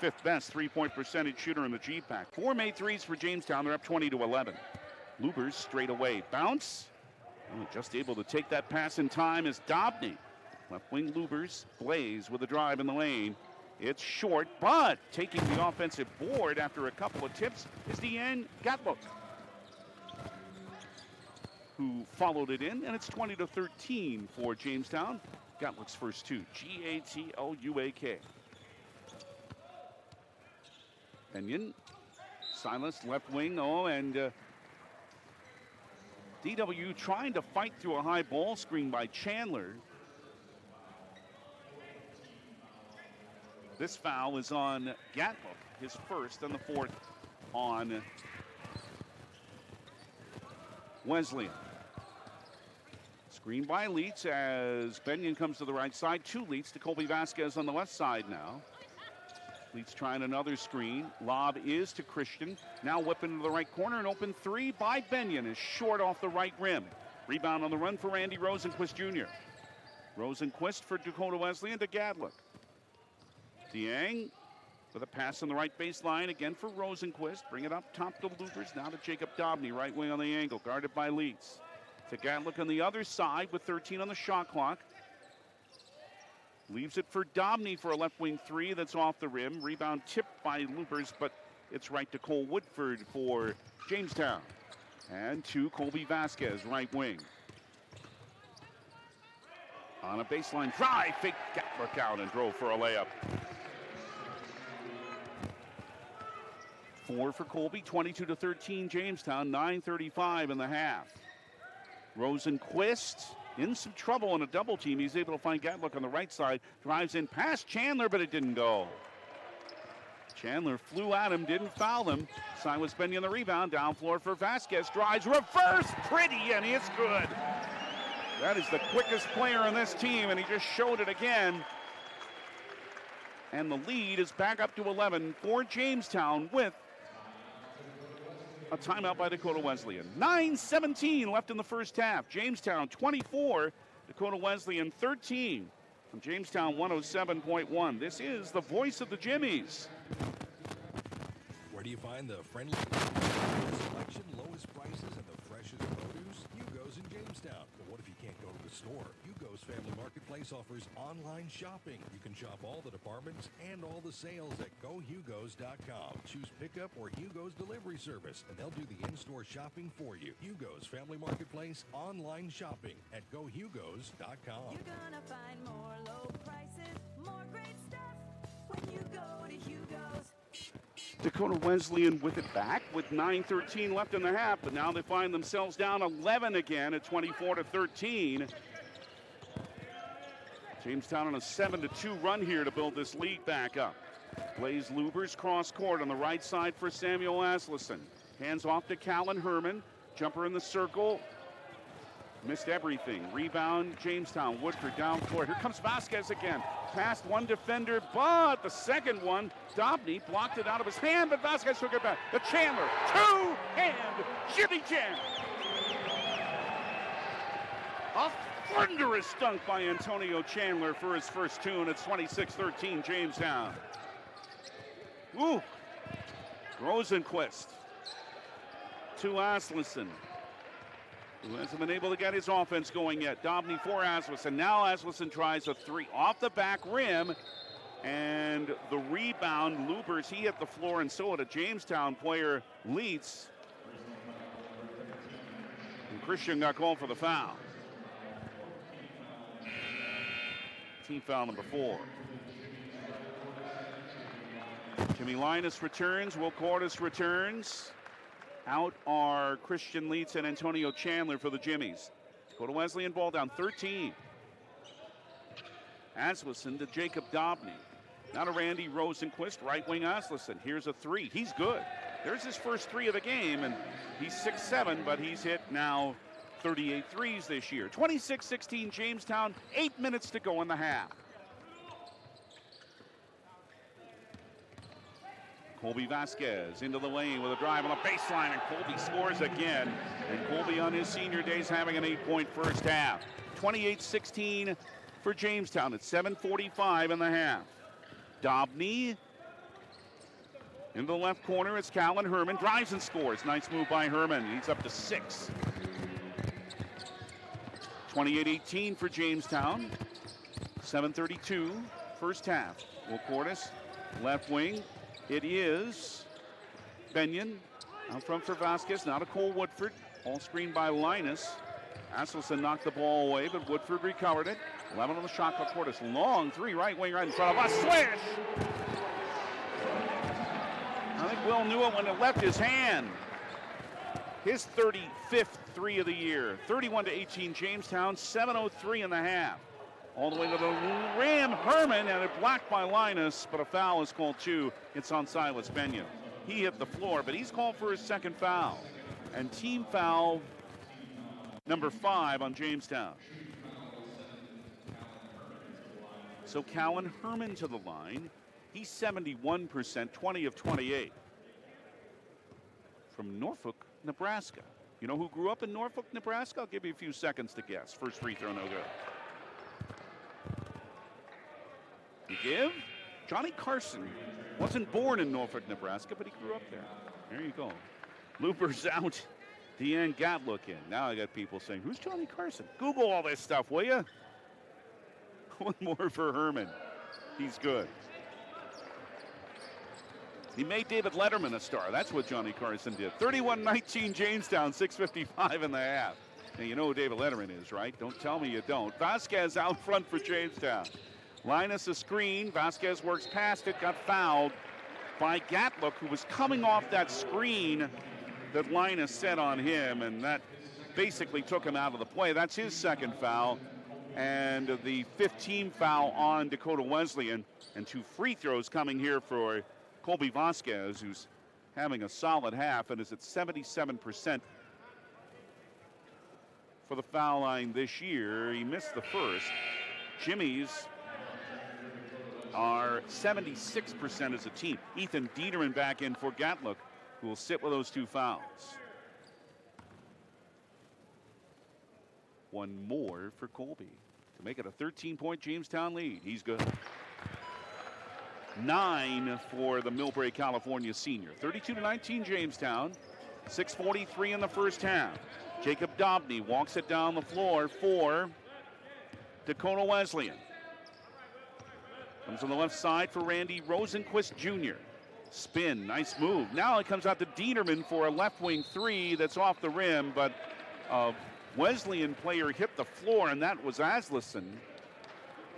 5th best three-point percentage shooter in the G-Pack. 4 made threes for Jamestown. They're up 20-11. Lubers straight away. Bounce. Oh, just able to take that pass in time is Dobney. Left wing Lubers. Blaze with a drive in the lane. It's short, but taking the offensive board after a couple of tips is Deanne Gatlook, who followed it in, and it's 20-13 for Jamestown. Gatlook's first 2. Gatluak. Benyon, Silas, left wing. Oh, and DW trying to fight through a high ball screen by Chandler. This foul is on Gatlook, his first and the 4th on Wesleyan. Screen by Leitz as Benyon comes to the right side. 2 Leitz to Colby Vasquez on the left side now. Leitz trying another screen. Lob is to Christian. Now whipping to the right corner. An open 3 by Benyon is short off the right rim. Rebound on the run for Randy Rosenquist Jr. Rosenquist for Dakota Wesleyan to Gatlook. Diang with a pass on the right baseline again for Rosenquist. Bring it up top to Lubers. Now to Jacob Dobney, right wing on the angle, guarded by Leitz. To Gatlook on the other side with 13 on the shot clock. Leaves it for Dobney for a left wing 3 that's off the rim. Rebound tipped by Lubers, but it's right to Cole Woodford for Jamestown. And to Colby Vasquez, right wing. On a baseline drive, fake Gatlook out and drove for a layup. 4 for Colby, 22-13 Jamestown, 9:35 in the half. Rosenquist in some trouble in a double team. He's able to find Gatlook on the right side. Drives in past Chandler, but it didn't go. Chandler flew at him, didn't foul him. Silas Benyon the rebound, down floor for Vasquez. Drives, reverse, pretty, and it's good. That is the quickest player on this team, and he just showed it again. And the lead is back up to 11 for Jamestown with a timeout by Dakota Wesleyan. 9:17 left in the first half. Jamestown 24, Dakota Wesleyan 13. From Jamestown 107.1. This is the voice of the Jimmies. Where do you find the friendly selection, lowest prices, and the freshest produce? Hugo's in Jamestown. But what if you can't go to the store? Hugo's Family Marketplace offers online shopping. You can shop all the departments and all the sales at GoHugos.com. Choose pickup or Hugo's delivery service, and they'll do the in-store shopping for you. Hugo's Family Marketplace online shopping at GoHugos.com. You're gonna find more low prices, more great stuff when you go to Hugo's. Dakota Wesleyan with it back with 9:13 left in the half, but now they find themselves down 11 again at 24-13. Jamestown on a 7-2 run here to build this lead back up. Blaze Lubers cross court on the right side for Samuel Aslison. Hands off to Callan Herman. Jumper in the circle. Missed everything. Rebound, Jamestown. Woodford down court. Here comes Vasquez again. Past one defender, but the second one, Dobney blocked it out of his hand, but Vasquez took it back. The Chandler, two-hand Jimmy Jam. A thunderous dunk by Antonio Chandler for his first 2, and it's 26-13 Jamestown. Ooh. Rosenquist to Aslison, who hasn't been able to get his offense going yet. Dobney for Aslison. Now Aslison tries a 3 off the back rim, And the rebound, Lubers, he hit the floor, and so did a Jamestown player, Leitz. And Christian got called for the foul. Team foul number 4. Jimmy Linus returns. Will Cordes returns. Out are Christian Leitz and Antonio Chandler for the Jimmies. Dakota Wesleyan ball down 13. Asmussen to Jacob Dobney. Now to Randy Rosenquist, right wing Asmussen. Here's a 3. He's good. There's his first 3 of the game, and he's 6'7", but he's hit now 38 threes this year. 26-16 Jamestown, 8 minutes to go in the half. Colby Vasquez into the lane with a drive on the baseline, and Colby scores again. And Colby on his senior days having an 8-point first half. 28-16 for Jamestown at 7:45 in the half. Dobney in the left corner. It's Callan Herman. Drives and scores. Nice move by Herman. He's up to 6. 28-18 for Jamestown. 7:32 first half. Will Cordes, left wing. It is Benyon out front for Vasquez. Now to Cole Woodford. All screened by Linus. Asselson knocked the ball away, but Woodford recovered it. 11 on the shot clock. Cordes long 3 right wing right in front of us. Swish! I think Will knew it when it left his hand. His 35th 3 of the year. 31-18 Jamestown. 7:03 in the half. All the way to the rim, Herman, and it blocked by Linus, but a foul is called too. It's on Silas Benyon. He hit the floor, but he's called for his second foul. And team foul number 5 on Jamestown. So Callan Herman to the line. He's 71%, 20 of 28. From Norfolk, Nebraska. You know who grew up in Norfolk, Nebraska? I'll give you a few seconds to guess. First free throw, no good. You give? Johnny Carson wasn't born in Norfolk, Nebraska, but he grew up there. There you go. Loopers out. Deanne Gatlook in. Now I got people saying, who's Johnny Carson? Google all this stuff, will you? One more for Herman. He's good. He made David Letterman a star. That's what Johnny Carson did. 31-19 Jamestown, 6:55 in the half. Now you know who David Letterman is, right? Don't tell me you don't. Vasquez out front for Jamestown. Linus a screen. Vasquez works past it, got fouled by Gatlook, who was coming off that screen that Linus set on him, and that basically took him out of the play. That's his second foul, and the 15th foul on Dakota Wesleyan, and 2 free throws coming here for Colby Vasquez, who's having a solid half and is at 77% for the foul line this year. He missed the first. Jimmy's are 76% as a team. Ethan Dieterman back in for Gatlook, who will sit with those 2 fouls. One more for Colby to make it a 13-point Jamestown lead. He's good. 9 for the Millbrae, California senior. 32-19 Jamestown. 6:43 in the first half. Jacob Dobney walks it down the floor for Dakota Wesleyan. Comes on the left side for Randy Rosenquist Jr. Spin, nice move. Now it comes out to Dieterman for a left wing 3 that's off the rim, but a Wesleyan player hit the floor, and that was Asmussen.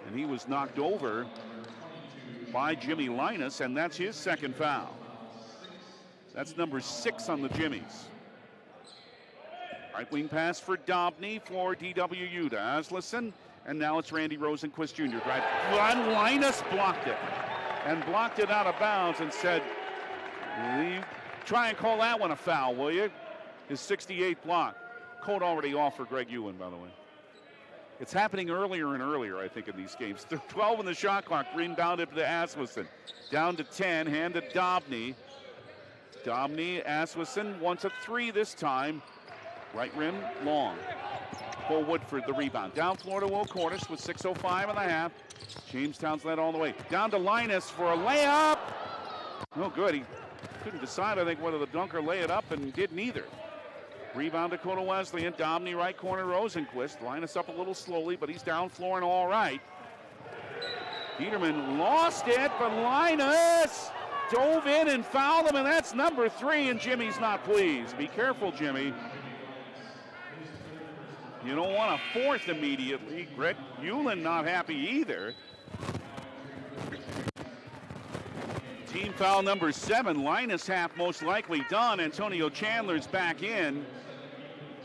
And he was knocked over by Jimmy Linus, and that's his second foul. That's number 6 on the Jimmies. Right wing pass for Dobney for DWU to Asmussen. And now it's Randy Rosenquist Jr. Right. Linus blocked it. And blocked it out of bounds and said, try and call that one a foul, will you? His 68th block. Code already off for Greg Ewan, by the way. It's happening earlier and earlier, I think, in these games. 12 in the shot clock. Rebounded to Asmussen. Down to 10. Hand to Dobney. Dobney, Asmussen wants a 3 this time. Right rim, long. Cole Woodford, the rebound. Down floor to Will Cordes with 6:05 in the half. Jamestown's led all the way. Down to Linus for a layup. No good. He couldn't decide, I think, whether the dunker lay it up, and did neither. Rebound Dakota Wesleyan. Dobney right corner, Rosenquist. Linus up a little slowly, but he's down floor and all right. Dieterman lost it, but Linus dove in and fouled him, and that's number 3, and Jimmy's not pleased. Be careful, Jimmy. You don't want a 4th immediately. Greg Hewlin not happy either. Team foul number 7. Linus half most likely done. Antonio Chandler's back in.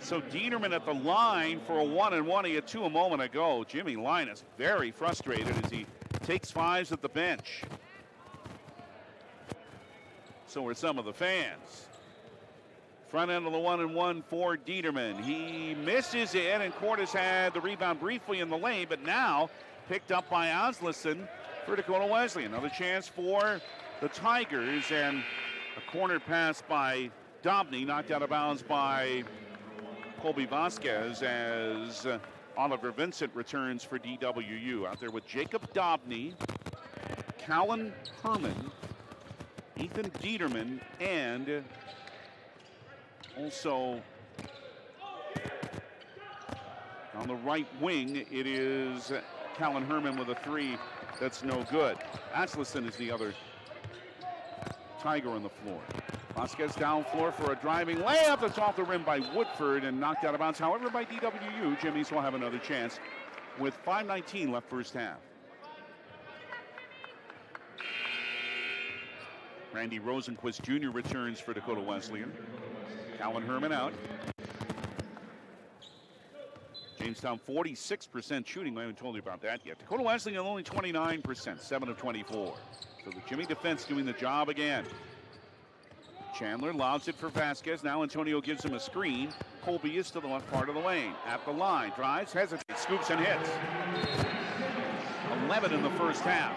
So Dieterman at the line for a 1-and-1. He had 2 a moment ago. Jimmy Linus very frustrated as he takes 5s at the bench. So are some of the fans. Front end of the 1-and-1 for Dieterman. He misses it, and Cordes had the rebound briefly in the lane, but now picked up by Asmussen for Dakota Wesleyan. Another chance for the Tigers, and a corner pass by Dobney, knocked out of bounds by Colby Vasquez as Oliver Vincent returns for DWU. Out there with Jacob Dobney, Callan Herman, Ethan Dieterman, and also on the right wing, it is Callan Herman with a 3 that's no good. Asmussen is the other Tiger on the floor. Vasquez down floor for a driving layup that's off the rim by Woodford and knocked out of bounds. However, by DWU, Jimmy's will have another chance with 5:19 left first half. Randy Rosenquist Jr. returns for Dakota Wesleyan. Callan Herman out. Jamestown 46% shooting. I haven't told you about that yet. Dakota Wesleyan only 29%, 7 of 24. So the Jimmy defense doing the job again. Chandler lobs it for Vasquez. Now Antonio gives him a screen. Colby is to the left part of the lane. At the line, drives, hesitates, scoops and hits. 11 in the first half.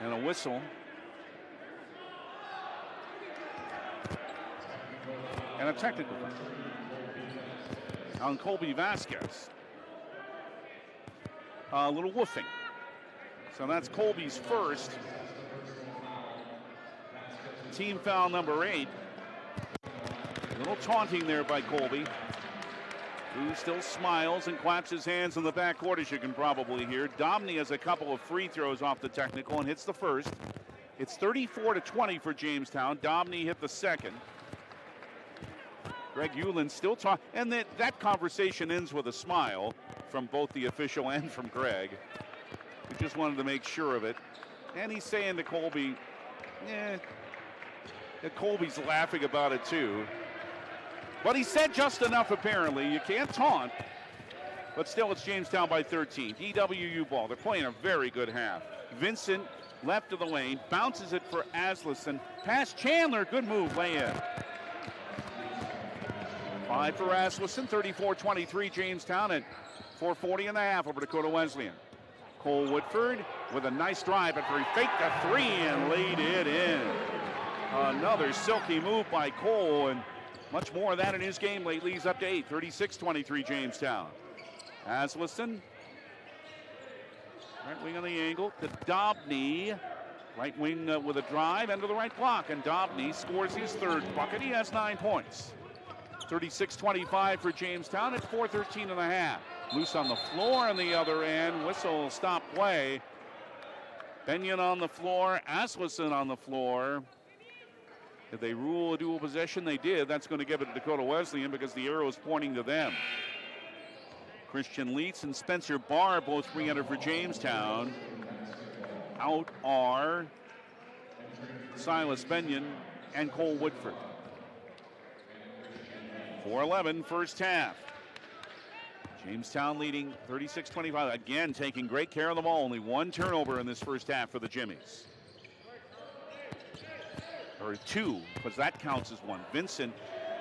And a whistle. And a technical on Colby Vasquez. A little woofing. So that's Colby's first. Team foul number 8. A little taunting there by Colby, who still smiles and claps his hands in the backcourt, as you can probably hear. Domney has a couple of free throws off the technical and hits the first. It's 34-20 for Jamestown. Domney hit the second. Greg Hewlin still talking, and that conversation ends with a smile from both the official and from Greg. He just wanted to make sure of it. And he's saying to Colby, Colby's laughing about it too. But he said just enough, apparently. You can't taunt. But still, it's Jamestown by 13. DWU ball. They're playing a very good half. Vincent, left of the lane, bounces it for Asmussen. Past Chandler, good move, lay in. 5 for Asmussen, 34-23 Jamestown at 4:40 and a half over Dakota Wesleyan. Cole Woodford with a nice drive after he faked a 3 and laid it in. Another silky move by Cole, and much more of that in his game lately. He's up to 8, 36-23 Jamestown. Asmussen, right wing on the angle to Dobney. Right wing with a drive into the right block, and Dobney scores his third bucket. He has 9 points. 36-25 for Jamestown at 4:13 and a half. Loose on the floor on the other end. Whistle, stop play. Benyon on the floor, Asmussen on the floor. Did they rule a dual possession? They did. That's going to give it to Dakota Wesleyan because the arrow is pointing to them. Christian Leitz and Spencer Barr both re-enter for Jamestown. Out are Silas Benyon and Cole Woodford. 4:11 first half. Jamestown leading 36-25. Again, taking great care of the ball. Only 1 turnover in this first half for the Jimmies. Or 2, because that counts as 1. Vincent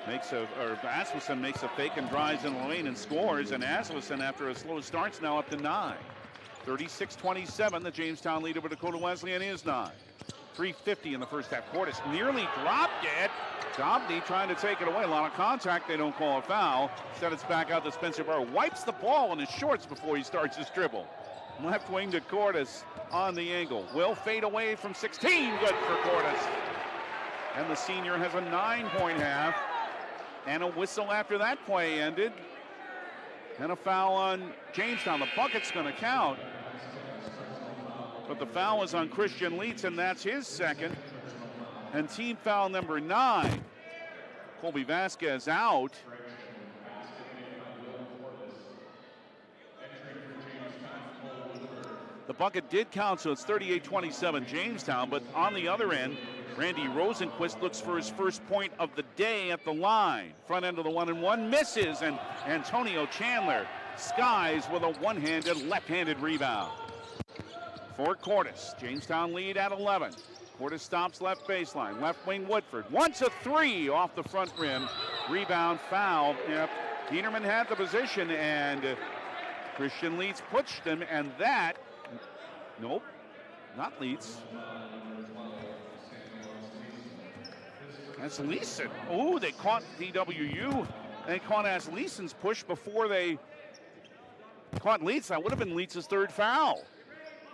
makes Asmussen makes a fake and drives in the lane and scores. And Asmussen, after a slow start's now up to 9. 36-27, the Jamestown lead over Dakota Wesleyan is 9. 3:50 in the first half. Cordes nearly dropped it. Dobney trying to take it away. A lot of contact. They don't call a foul. Instead, it's back out to Spencer Barr. Wipes the ball in his shorts before he starts his dribble. Left wing to Cordes on the angle. Will fade away from 16. Good for Cordes. And the senior has a 9-point half. And a whistle after that play ended. And a foul on Jamestown. The bucket's going to count. but the foul is on Christian Leitz, and that's his second. And team foul number 9. Colby Vasquez out. The bucket did count, so it's 38-27 Jamestown, but on the other end, Randy Rosenquist looks for his first point of the day at the line. Front end of the 1-and-1 misses, and Antonio Chandler skies with a one-handed, left-handed rebound. For Cordes, Jamestown lead at 11. Cordes stops left baseline, left wing Woodford. Wants a 3 off the front rim. Rebound, foul. Yep. Peterman had the position, and Christian Leitz pushed him, and that, nope, not Leitz. That's Leeson. Oh, they caught DWU. They caught Leeson's push before they caught Leitz. That would have been Leitz's third foul.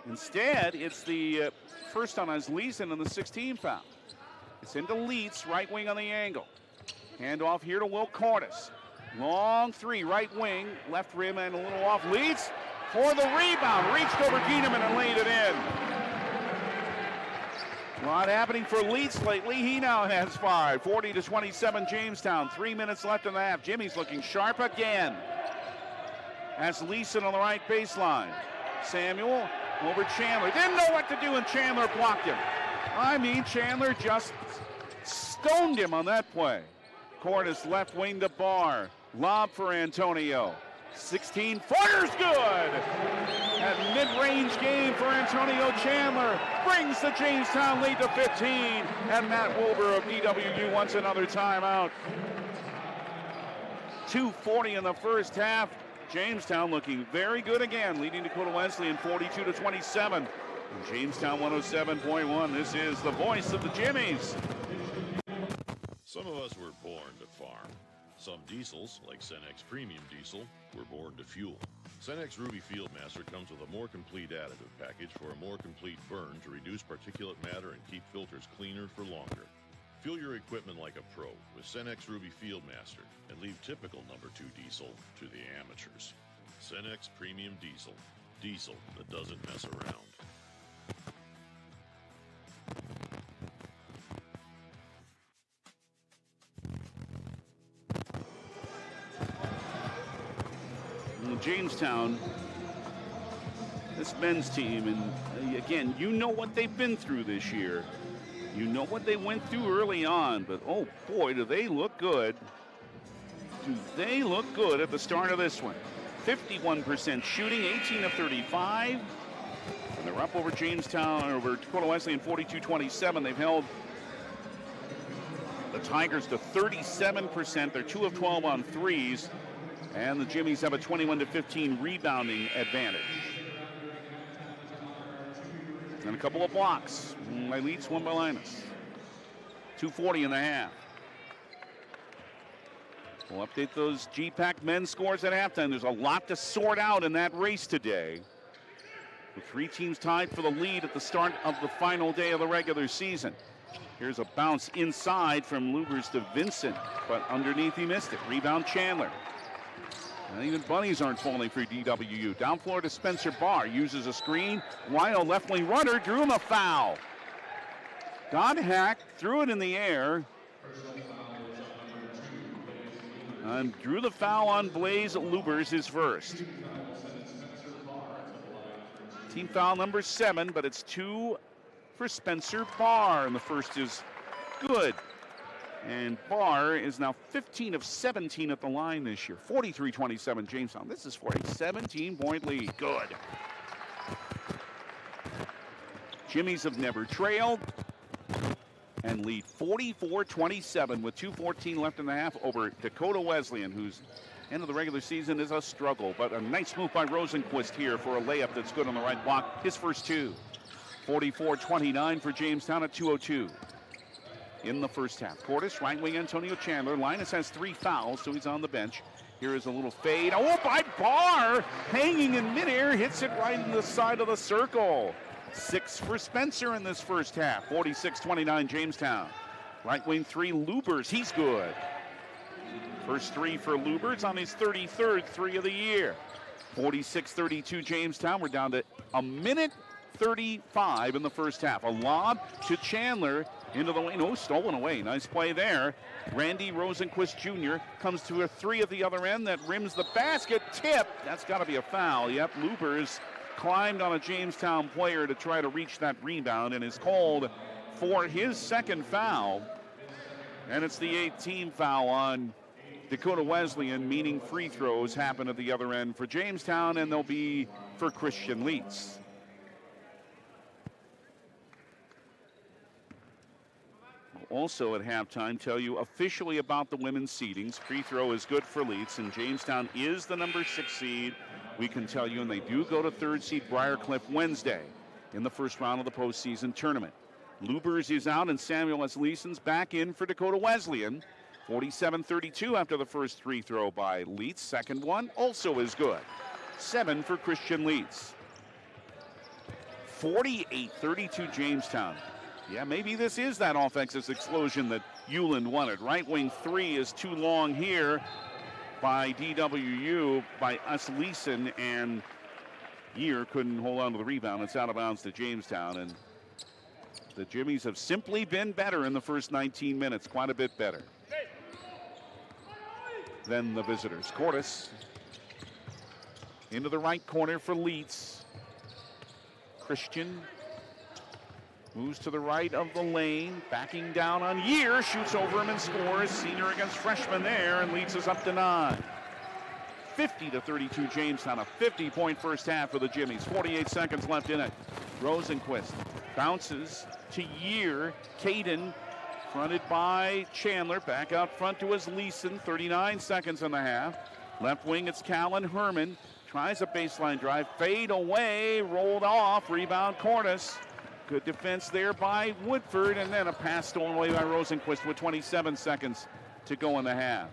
Instead, it's the first on Leeson and the 16th foul. It's into Leitz, right wing on the angle. Hand off here to Will Cordes. Long 3, right wing, left rim and a little off. Leitz for the rebound. Reached over Keeneman and laid it in. A lot happening for Leitz lately. He now has 5. 40-27 Jamestown. 3 minutes left in the half. Jimmy's looking sharp again. That's Leeson on the right baseline. Samuel over Chandler. Didn't know what to do, and Chandler blocked him. I mean, Chandler just stoned him on that play. Cordes left wing to Barr. Lob for Antonio. 16-footer's good. That mid-range game for Antonio Chandler brings the Jamestown lead to 15. And Matt Wilbur of DWU wants another timeout. 2:40 in the first half. Jamestown looking very good again, leading Dakota Wesleyan 42-27. And Jamestown 107.1. This is the voice of the Jimmies. Some of us were born to farm. Some diesels, like Cenex Premium Diesel, were born to fuel. Cenex Ruby Fieldmaster comes with a more complete additive package for a more complete burn to reduce particulate matter and keep filters cleaner for longer. Fuel your equipment like a pro with Cenex Ruby Fieldmaster and leave typical number 2 diesel to the amateurs. Cenex Premium Diesel. Diesel that doesn't mess around. Jamestown, this men's team, and again, you know what they've been through this year. You know what they went through early on, but oh boy, do they look good. Do they look good at the start of this one. 51% shooting, 18 of 35. And they're up over Jamestown, over Dakota Wesleyan 42-27. They've held the Tigers to 37%. They're 2 of 12 on threes. And the Jimmies have a 21-15 rebounding advantage. And a couple of blocks by Leitz, one by Linus. 2:40 in the half. We'll update those GPAC men's scores at halftime. There's a lot to sort out in that race today. The 3 teams tied for the lead at the start of the final day of the regular season. Here's a bounce inside from Lubers to Vincent, but underneath he missed it. Rebound Chandler. And even bunnies aren't falling for DWU. Down floor to Spencer Barr. Uses a screen. Wild left wing runner. Drew him a foul. Got hacked. Threw it in the air. And drew the foul on Blaze Lubers, his first. Team foul number 7, but it's 2 for Spencer Barr. And the first is good. And Barr is now 15 of 17 at the line this year. 43-27 Jamestown. This is for a 17-point lead. Good. Jimmies have never trailed and lead 44-27 with 2:14 left in the half over Dakota Wesleyan, whose end of the regular season is a struggle. But a nice move by Rosenquist here for a layup that's good on the right block. His first 2. 44-29 for Jamestown at 2:02. In the first half. Cordes, right wing Antonio Chandler. Linus has 3 fouls, so he's on the bench. Here is a little fade. Oh, by Barr! Hanging in midair, hits it right in the side of the circle. 6 for Spencer in this first half. 46-29 Jamestown. Right wing 3, Lubers. He's good. First 3 for Lubers on his 33rd 3 of the year. 46-32 Jamestown. We're down to a minute 35 in the first half. A lob to Chandler into the lane. Oh, stolen away. Nice play there. Randy Rosenquist Jr. comes to a three at the other end that rims the basket. Tip. That's got to be a foul. Yep, Lubers climbed on a Jamestown player to try to reach that rebound and is called for his second foul. And it's the 8th team foul on Dakota Wesleyan, meaning free throws happen at the other end for Jamestown, and they'll be for Christian Leitz. Also at halftime, tell you officially about the women's seedings. Free throw is good for Leitz, and Jamestown is the number 6 seed. We can tell you, and they do go to 3rd seed Briarcliff Wednesday in the first round of the postseason tournament. Lubers is out, and Samuel S. Leeson's back in for Dakota Wesleyan. 47-32 after the first free throw by Leitz. Second one also is good. 7 for Christian Leitz. 48-32 Jamestown. Yeah, maybe this is that offensive explosion that Euland wanted. Right wing 3 is too long here by DWU, by us Leeson, and Year couldn't hold on to the rebound. It's out of bounds to Jamestown, and the Jimmies have simply been better in the first 19 minutes, quite a bit better than the visitors. Cordes into the right corner for Leitz. Christian moves to the right of the lane, backing down on Year, shoots over him and scores. Senior against freshman there, and Leitz is up to 9. 50-32 Jamestown, a 50-point first half for the Jimmies. 48 seconds left in it. Rosenquist bounces to Year. Caden fronted by Chandler. Back out front to his Leeson. 39 seconds and a half. Left wing, it's Callan Herman. Tries a baseline drive. Fade away. Rolled off. Rebound Cordes. Good defense there by Woodford. And then a pass stolen away by Rosenquist with 27 seconds to go in the half.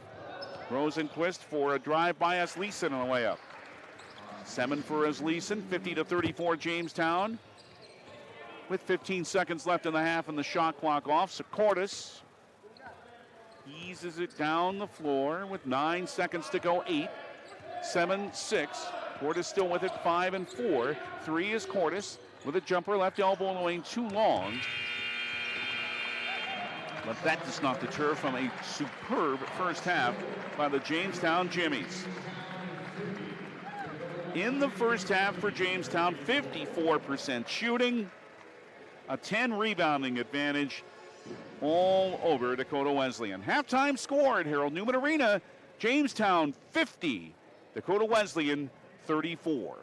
Rosenquist for a drive by Asleason on the way up. 7 for Asleason. 50-34 Jamestown. With 15 seconds left in the half and the shot clock off. So Cordes eases it down the floor with 9 seconds to go. 8, 7, 6. Cordes still with it. 5 and 4. 3 is Cordes with a jumper, left elbow in the lane, too long. But that does not deter from a superb first half by the Jamestown Jimmies. In the first half for Jamestown, 54% shooting, a 10 rebounding advantage all over Dakota Wesleyan. Halftime score at Harold Newman Arena, Jamestown 50, Dakota Wesleyan 34.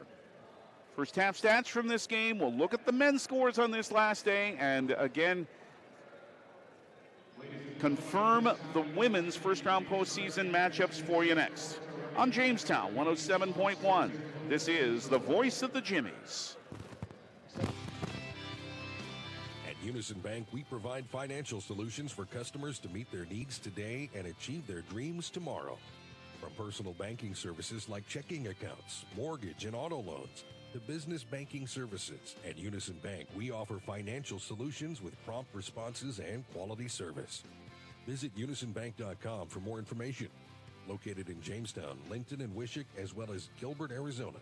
First half stats from this game. We'll look at the men's scores on this last day and again confirm the women's first round postseason matchups for you next. On Jamestown 107.1, this is the voice of the Jimmies. At Unison Bank, we provide financial solutions for customers to meet their needs today and achieve their dreams tomorrow. From personal banking services like checking accounts, mortgage, and auto loans, to business banking services. At Unison Bank, we offer financial solutions with prompt responses and quality service. Visit unisonbank.com for more information. Located in Jamestown, Lincoln, and Wishick, as well as Gilbert, Arizona.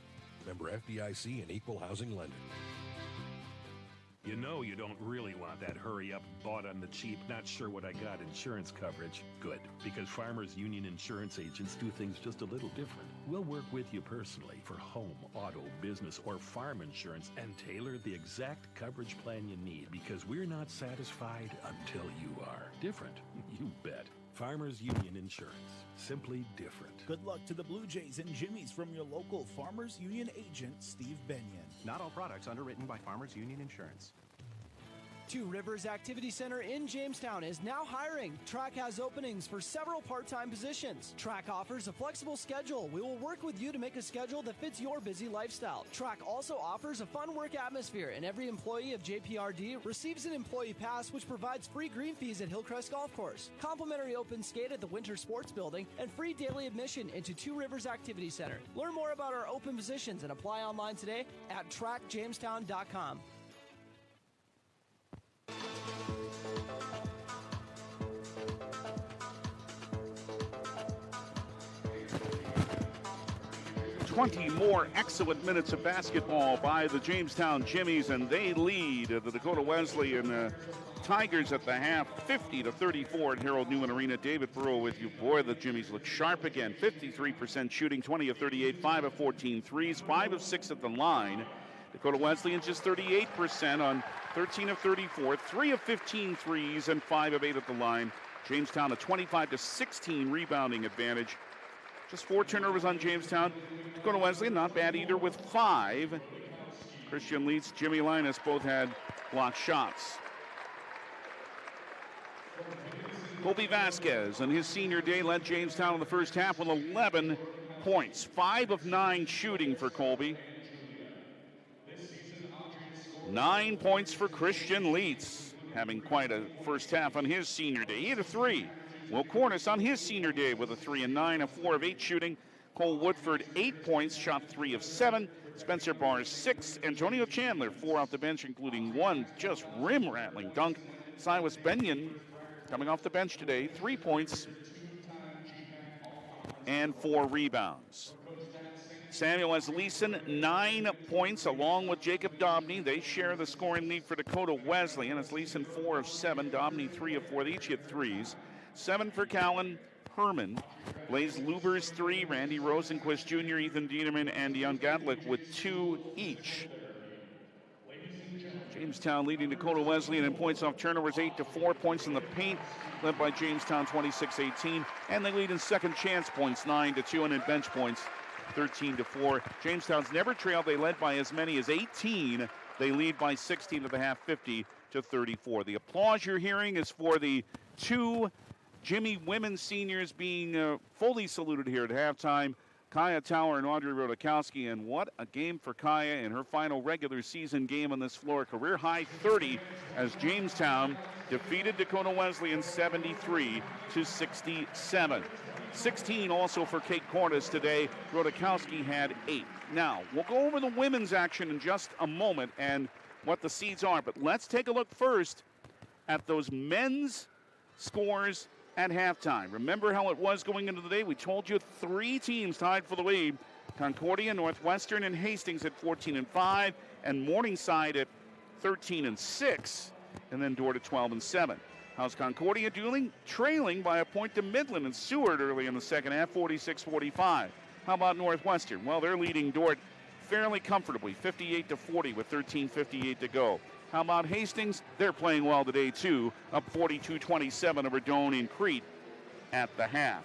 Member FDIC and Equal Housing Lender. You know you don't really want that hurry-up, bought on the cheap, not sure what I got insurance coverage. Good, because Farmers Union insurance agents do things just a little different. We'll work with you personally for home, auto, business, or farm insurance and tailor the exact coverage plan you need because we're not satisfied until you are. Different, you bet. Farmers Union Insurance. Simply different. Good luck to the Blue Jays and Jimmies from your local Farmers Union agent, Steve Benyon. Not all products underwritten by Farmers Union Insurance. Two Rivers Activity Center in Jamestown is now hiring. Track has openings for several part-time positions. Track offers a flexible schedule. We will work with you to make a schedule that fits your busy lifestyle. Track also offers a fun work atmosphere, and every employee of JPRD receives an employee pass which provides free green fees at Hillcrest Golf Course, complimentary open skate at the Winter Sports Building, and free daily admission into Two Rivers Activity Center. Learn more about our open positions and apply online today at trackjamestown.com. 20 more excellent minutes of basketball by the Jamestown Jimmies, and they lead the Dakota Wesleyan Tigers at the half, 50-34 at Harold Newman Arena. David Burrow with you. Boy, the Jimmies look sharp again. 53% shooting, 20 of 38, 5 of 14 threes, 5 of 6 at the line. Dakota Wesleyan just 38% on 13 of 34, 3 of 15 threes, and 5 of 8 at the line. Jamestown a 25-16 rebounding advantage. Just 4 turnovers on Jamestown. Dakota Wesleyan not bad either with 5. Christian Leitz, Jimmy Linus both had blocked shots. Colby Vasquez on his senior day led Jamestown in the first half with 11 points. 5 of 9 shooting for Colby. 9 points for Christian Leitz, having quite a first half on his senior day. He had a 3. Will Cornish on his senior day with a 3 and 9 of 4 of 8 shooting. Cole Woodford 8 points, shot 3 of 7. Spencer Barrs 6. Antonio Chandler 4 off the bench, including 1 just rim-rattling dunk. Silas Benyon coming off the bench today, 3 points and 4 rebounds. Samuel Esleeson 9 points along with Jacob Dobney. They share the scoring lead for Dakota Wesleyan. Esleeson 4 of 7, Dobney 3 of 4. They each hit threes. 7 for Callan Herman. Blaze Lubers 3, Randy Rosenquist Jr., Ethan Dieterman, and Jan Gadlick with 2 each. Jamestown leading Dakota Wesleyan in points off turnovers, 8-4. Points in the paint, led by Jamestown 26-18. And they lead in second chance points, 9-2, and in bench points, 13-4. Jamestown's never trailed. They led by as many as 18. They lead by 16 at the half, 50-34. The applause you're hearing is for the 2 Jimmy women's seniors being fully saluted here at halftime. Kaya Tower and Audrey Rodakowski, and what a game for Kaya in her final regular season game on this floor. Career high 30 as Jamestown defeated Dakota Wesleyan 73-67. 16 also for Kate Cordes today. Rodakowski had 8. Now, we'll go over the women's action in just a moment and what the seeds are, but let's take a look first at those men's scores at halftime. Remember how it was going into the day? We told you 3 teams tied for the lead. Concordia, Northwestern, and Hastings at 14-5, and Morningside at 13-6, and then Dordt at 12-7. How's Concordia doing? Trailing by a point to Midland and Seward early in the second half, 46-45. How about Northwestern? Well, they're leading Dordt fairly comfortably, 58-40 with 13:58 to go. How about Hastings? They're playing well today, too, up 42-27 over Doane in Crete at the half.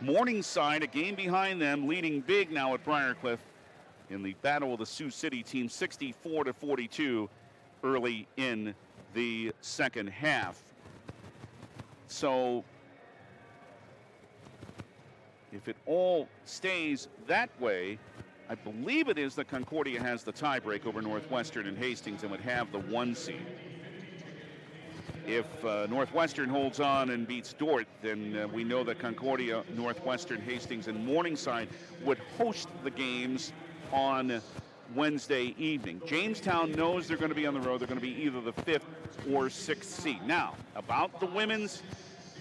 Morningside, a game behind them, leading big now at Briarcliff in the battle of the Sioux City team, 64-42 early in the second half. So if it all stays that way, I believe it is that Concordia has the tiebreak over Northwestern and Hastings and would have the 1 seed. If Northwestern holds on and beats Dordt, then we know that Concordia, Northwestern, Hastings, and Morningside would host the games on Wednesday evening. Jamestown knows they're going to be on the road. They're going to be either the 5th or 6th seed. Now, about the women's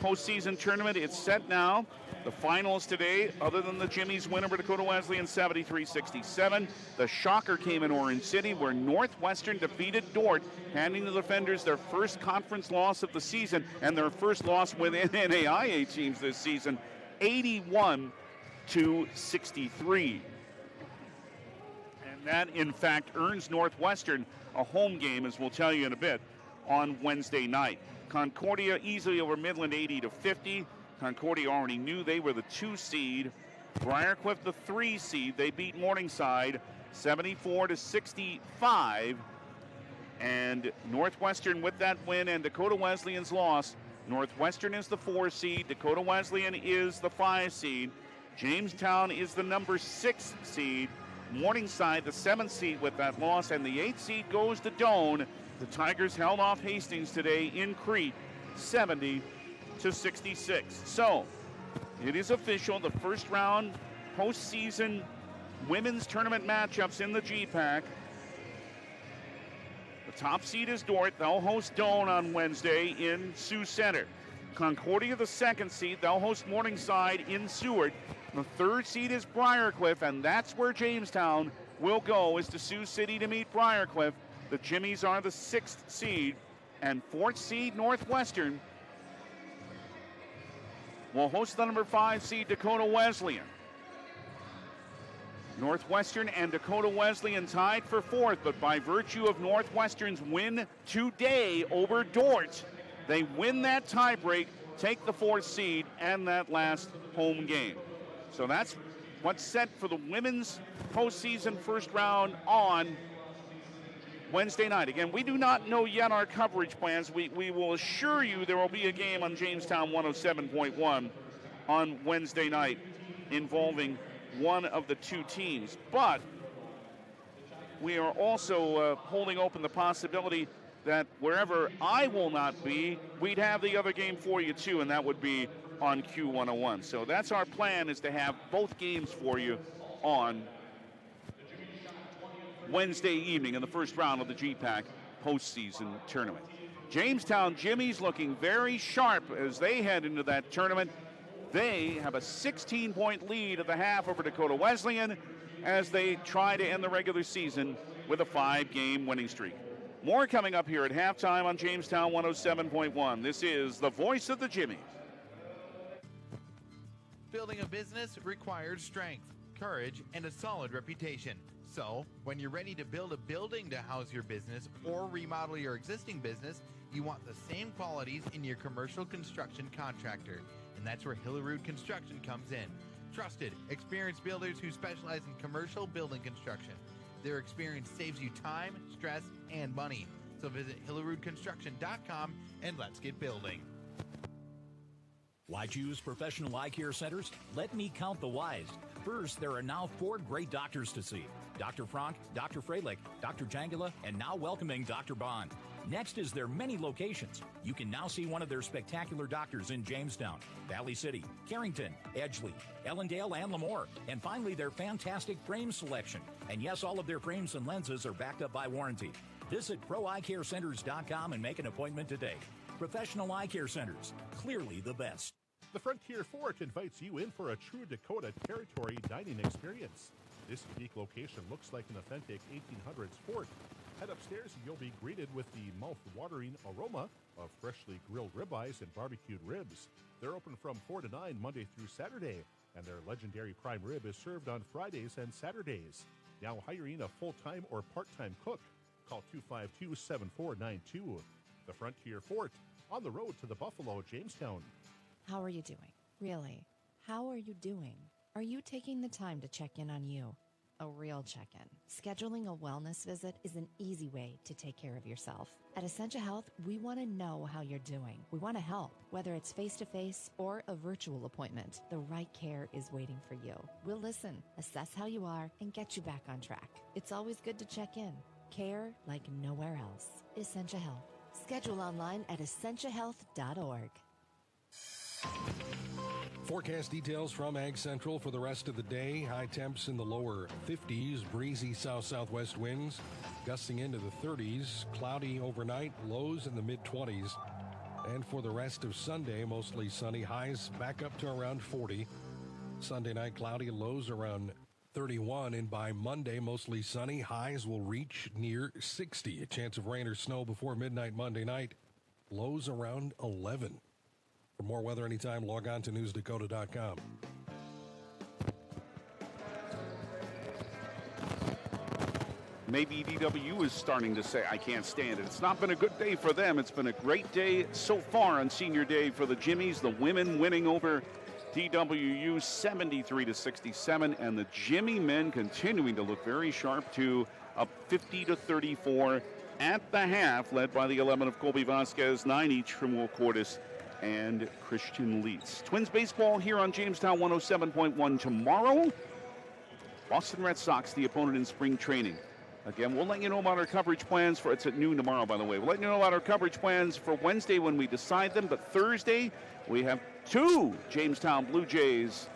postseason tournament, it's set now. The finals today, other than the Jimmy's win over Dakota Wesleyan 73-67, the shocker came in Orange City where Northwestern defeated Dordt, handing the defenders their first conference loss of the season and their first loss within NAIA teams this season, 81-63. And that, in fact, earns Northwestern a home game, as we'll tell you in a bit, on Wednesday night. Concordia easily over Midland 80-50. Concordia already knew they were the 2 seed. Briarcliff the 3 seed. They beat Morningside 74-65. And Northwestern with that win and Dakota Wesleyan's loss. Northwestern is the 4 seed. Dakota Wesleyan is the 5 seed. Jamestown is the number 6 seed. Morningside the 7th seed with that loss. And the 8th seed goes to Doane. The Tigers held off Hastings today in Crete 70-66. So, it is official, the first round postseason women's tournament matchups in the GPAC. The top seed is Dordt. They'll host Doane on Wednesday in Sioux Center. Concordia, the 2nd seed. They'll host Morningside in Seward. The 3rd seed is Briarcliff, and that's where Jamestown will go, is to Sioux City to meet Briarcliff. The Jimmies are the 6th seed, and 4th seed Northwestern will host the number 5 seed Dakota Wesleyan. Northwestern and Dakota Wesleyan tied for 4th, but by virtue of Northwestern's win today over Dort, they win that tiebreak, take the 4th seed, and that last home game. So that's what's set for the women's postseason first round on Wednesday night. Again, we do not know yet our coverage plans. We will assure you there will be a game on Jamestown 107.1 on Wednesday night involving one of the two teams. But we are also holding open the possibility that wherever I will not be, we'd have the other game for you too, and that would be on Q101. So that's our plan, is to have both games for you on Wednesday evening in the first round of the GPAC postseason tournament. Jamestown Jimmies looking very sharp as they head into that tournament. They have a 16-point lead at the half over Dakota Wesleyan as they try to end the regular season with a 5-game winning streak. More coming up here at halftime on Jamestown 107.1. This is the voice of the Jimmies. Building a business requires strength, courage, and a solid reputation. So, when you're ready to build a building to house your business or remodel your existing business, you want the same qualities in your commercial construction contractor. And that's where Hillerud Construction comes in. Trusted, experienced builders who specialize in commercial building construction. Their experience saves you time, stress, and money. So visit HillerudConstruction.com and let's get building. Why choose professional eye care centers? Let me count the whys. First, there are now 4 great doctors to see. Dr. Frank, Dr. Freilich, Dr. Jangela, and now welcoming Dr. Bond. Next is their many locations. You can now see one of their spectacular doctors in Jamestown, Valley City, Carrington, Edgeley, Ellendale, and Lemoore. And finally, their fantastic frame selection. And yes, all of their frames and lenses are backed up by warranty. Visit ProEyeCareCenters.com and make an appointment today. Professional Eye Care Centers, clearly the best. The Frontier Fort invites you in for a true Dakota territory dining experience. This unique location looks like an authentic 1800s fort. Head upstairs and you'll be greeted with the mouth-watering aroma of freshly grilled ribeyes and barbecued ribs. They're open from 4 to 9 Monday through Saturday, and their legendary prime rib is served on Fridays and Saturdays. Now hiring a full-time or part-time cook. Call 252-7492. The Frontier Fort, on the road to the Buffalo, Jamestown. How are you doing? Really, how are you doing? Are you taking the time to check in on you? A real check-in. Scheduling a wellness visit is an easy way to take care of yourself. At Essentia Health, we want to know how you're doing. We want to help. Whether it's face-to-face or a virtual appointment, the right care is waiting for you. We'll listen, assess how you are, and get you back on track. It's always good to check in. Care like nowhere else. Essentia Health. Schedule online at essentiahealth.org. Forecast details from Ag Central for the rest of the day. High temps in the lower 50s, breezy south-southwest winds, gusting into the 30s, cloudy overnight, lows in the mid-20s. And for the rest of Sunday, mostly sunny, highs back up to around 40. Sunday night, cloudy, lows around 31. And by Monday, mostly sunny, highs will reach near 60. A chance of rain or snow before midnight Monday night, lows around 11. For more weather anytime, log on to newsdakota.com. Maybe DWU is starting to say, I can't stand it. It's not been a good day for them. It's been a great day so far on senior day for the Jimmies. The women winning over DWU 73-67, and the Jimmy men continuing to look very sharp too, up 50-34 at the half, led by the 11 of Colby Vasquez, 9 each from Will Cordes and Christian Leitz. Twins baseball here on Jamestown 107.1 tomorrow. Boston Red Sox, the opponent in spring training. Again, we'll let you know about our coverage plans for, it's at noon tomorrow, by the way. We'll let you know about our coverage plans for Wednesday when we decide them, but Thursday we have 2 Jamestown Blue Jays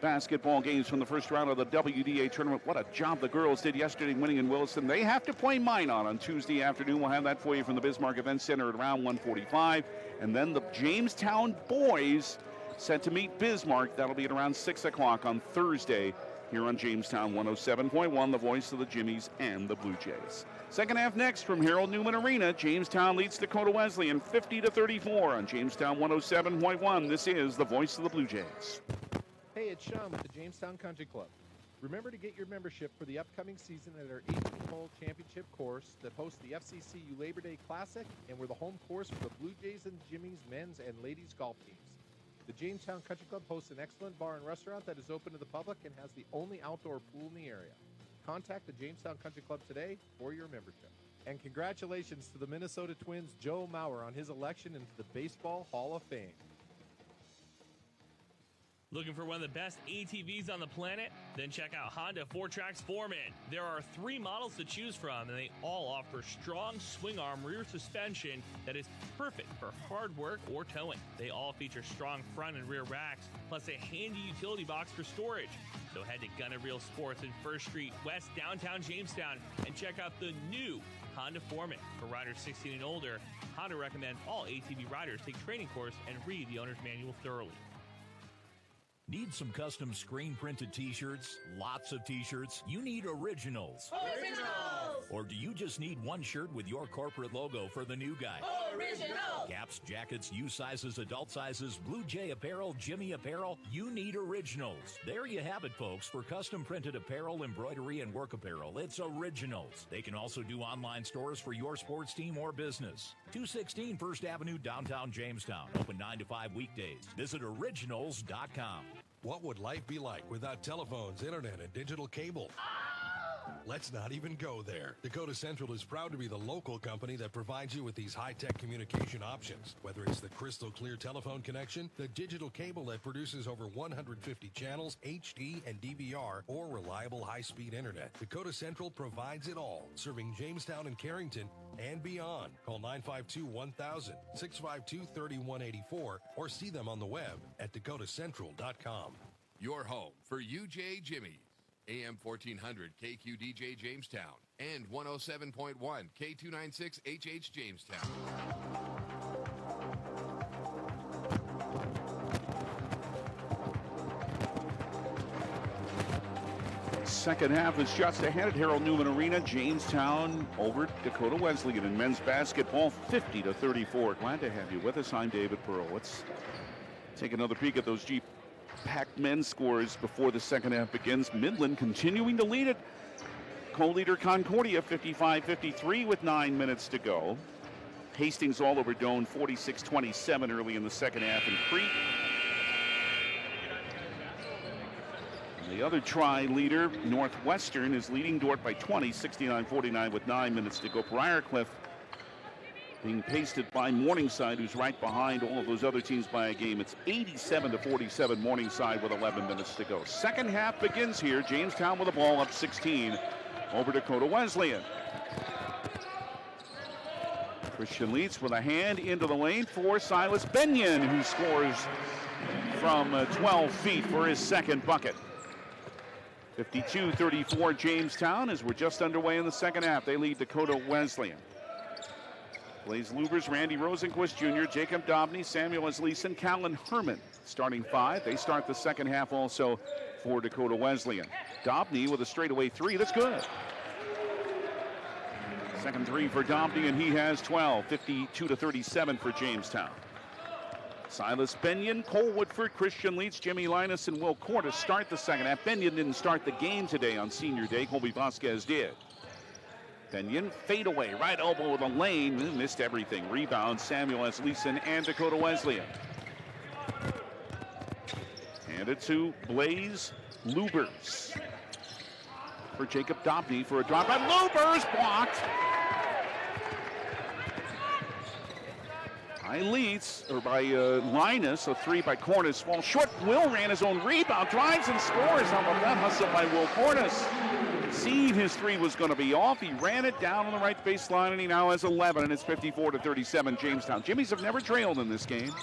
basketball games from the first round of the WDA tournament. What a job the girls did yesterday winning in Williston. They have to play Minot on Tuesday afternoon. We'll have that for you from the Bismarck Event Center at around 1:45. And then the Jamestown boys set to meet Bismarck. That'll be at around 6 o'clock on Thursday here on Jamestown 107.1, the voice of the Jimmies and the Blue Jays. Second half next from Harold Newman Arena. Jamestown leads Dakota Wesleyan 50-34 on Jamestown 107.1. This is the voice of the Blue Jays. Hey, it's Sean with the Jamestown Country Club. Remember to get your membership for the upcoming season at our 18-hole championship course that hosts the FCCU Labor Day Classic, and we're the home course for the Blue Jays and Jimmies men's and ladies golf teams. The Jamestown Country Club hosts an excellent bar and restaurant that is open to the public and has the only outdoor pool in the area. Contact the Jamestown Country Club today for your membership. And congratulations to the Minnesota Twins' Joe Mauer on his election into the Baseball Hall of Fame. Looking for one of the best ATVs on the planet? Then check out Honda 4Trax Foreman. There are 3 models to choose from, and they all offer strong swing arm rear suspension that is perfect for hard work or towing. They all feature strong front and rear racks, plus a handy utility box for storage. So head to Gun & Reel Sports in 1st Street West, downtown Jamestown, and check out the new Honda Foreman. For riders 16 and older, Honda recommends all ATV riders take training course and read the owner's manual thoroughly. Need some custom screen printed t-shirts? Lots of t-shirts? You need originals. Originals! Or do you just need one shirt with your corporate logo for the new guy? Originals! Caps, jackets, U sizes, adult sizes, Blue Jay apparel, Jimmy apparel. You need originals. There you have it, folks. For custom printed apparel, embroidery, and work apparel, it's Originals. They can also do online stores for your sports team or business. 216 First Avenue, downtown Jamestown. Open 9 to 5 weekdays. Visit originals.com. What would life be like without telephones, internet, and digital cable? Let's not even go there. Dakota Central is proud to be the local company that provides you with these high-tech communication options. Whether it's the crystal clear telephone connection, the digital cable that produces over 150 channels, HD and DVR, or reliable high-speed internet, Dakota Central provides it all, serving Jamestown and Carrington and beyond. Call 952-1000, 652-3184, or see them on the web at dakotacentral.com. Your home for UJ Jimmy's. AM 1400 KQDJ Jamestown and 107.1 K296 HH Jamestown. Second half is just ahead at Harold Newman Arena. Jamestown over Dakota Wesleyan in men's basketball 50-34. Glad to have you with us. I'm David Pearl. Let's take another peek at those packed men's scores before the second half begins. Midland continuing to lead it. Co-leader Concordia 55-53 with 9 minutes to go. Hastings all over Doane 46-27 early in the second half in Crete. And the other tri-leader, Northwestern, is leading Dordt by 20, 69-49 with 9 minutes to go. Briarcliff being pasted by Morningside, who's right behind all of those other teams by a game. It's 87-47 Morningside with 11 minutes to go. Second half begins here. Jamestown with the ball up 16 over Dakota Wesleyan. Christian Leitz with a hand into the lane for Silas Benyon, who scores from 12 feet for his second bucket. 52-34 Jamestown as we're just underway in the second half. They lead Dakota Wesleyan. Blaze Lubers, Randy Rosenquist Jr., Jacob Dobney, Samuel S. Leeson, Callan Herman starting 5. They start the second half also for Dakota Wesleyan. Dobney with a straightaway 3. That's good. Second 3 for Dobney, and he has 12. 52-37 for Jamestown. Silas Benyon, Cole Woodford, Christian Leitz, Jimmy Linus, and Will Cordes start the second half. Benyon didn't start the game today on senior day. Colby Vasquez did. Benyon, fade away, right elbow of the lane, missed everything. Rebound, Samuel S. Leeson and Dakota Wesleyan. Handed to Blaze Lubers. For Jacob Dobney for a drop by Lubers, blocked. By Leitz, or by Linus, a 3 by Cordes. Falls short. Will ran his own rebound, drives and scores. How about that hustle by Will Cordes? Seeing his 3 was going to be off. He ran it down on the right baseline, and he now has 11, and it's 54-37 Jamestown. Jimmies have never trailed in this game.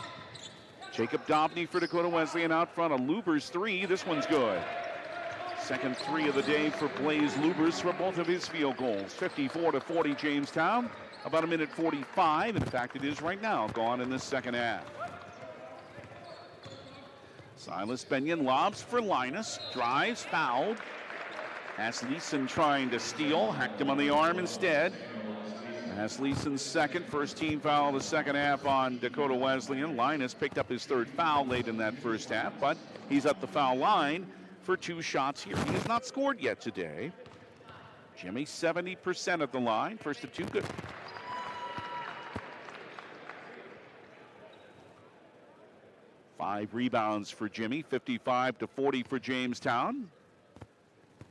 Jacob Dobney for Dakota Wesleyan out front. A Lubers three. This one's good. Second three of the day for Blaze Lubers for both of his field goals. 54-40 Jamestown. About a minute 45. In fact, it is right now. Gone in the second half. Silas Benyon lobs for Linus. Drives, fouled. Asleason trying to steal. Hacked him on the arm instead. Asleason's second. First team foul of the second half on Dakota Wesleyan. Linus picked up his third foul late in that first half, but he's at the foul line for 2 shots here. He has not scored yet today. Jimmy 70% at the line. First of 2, good. Five rebounds for Jimmy, 55-40 for Jamestown.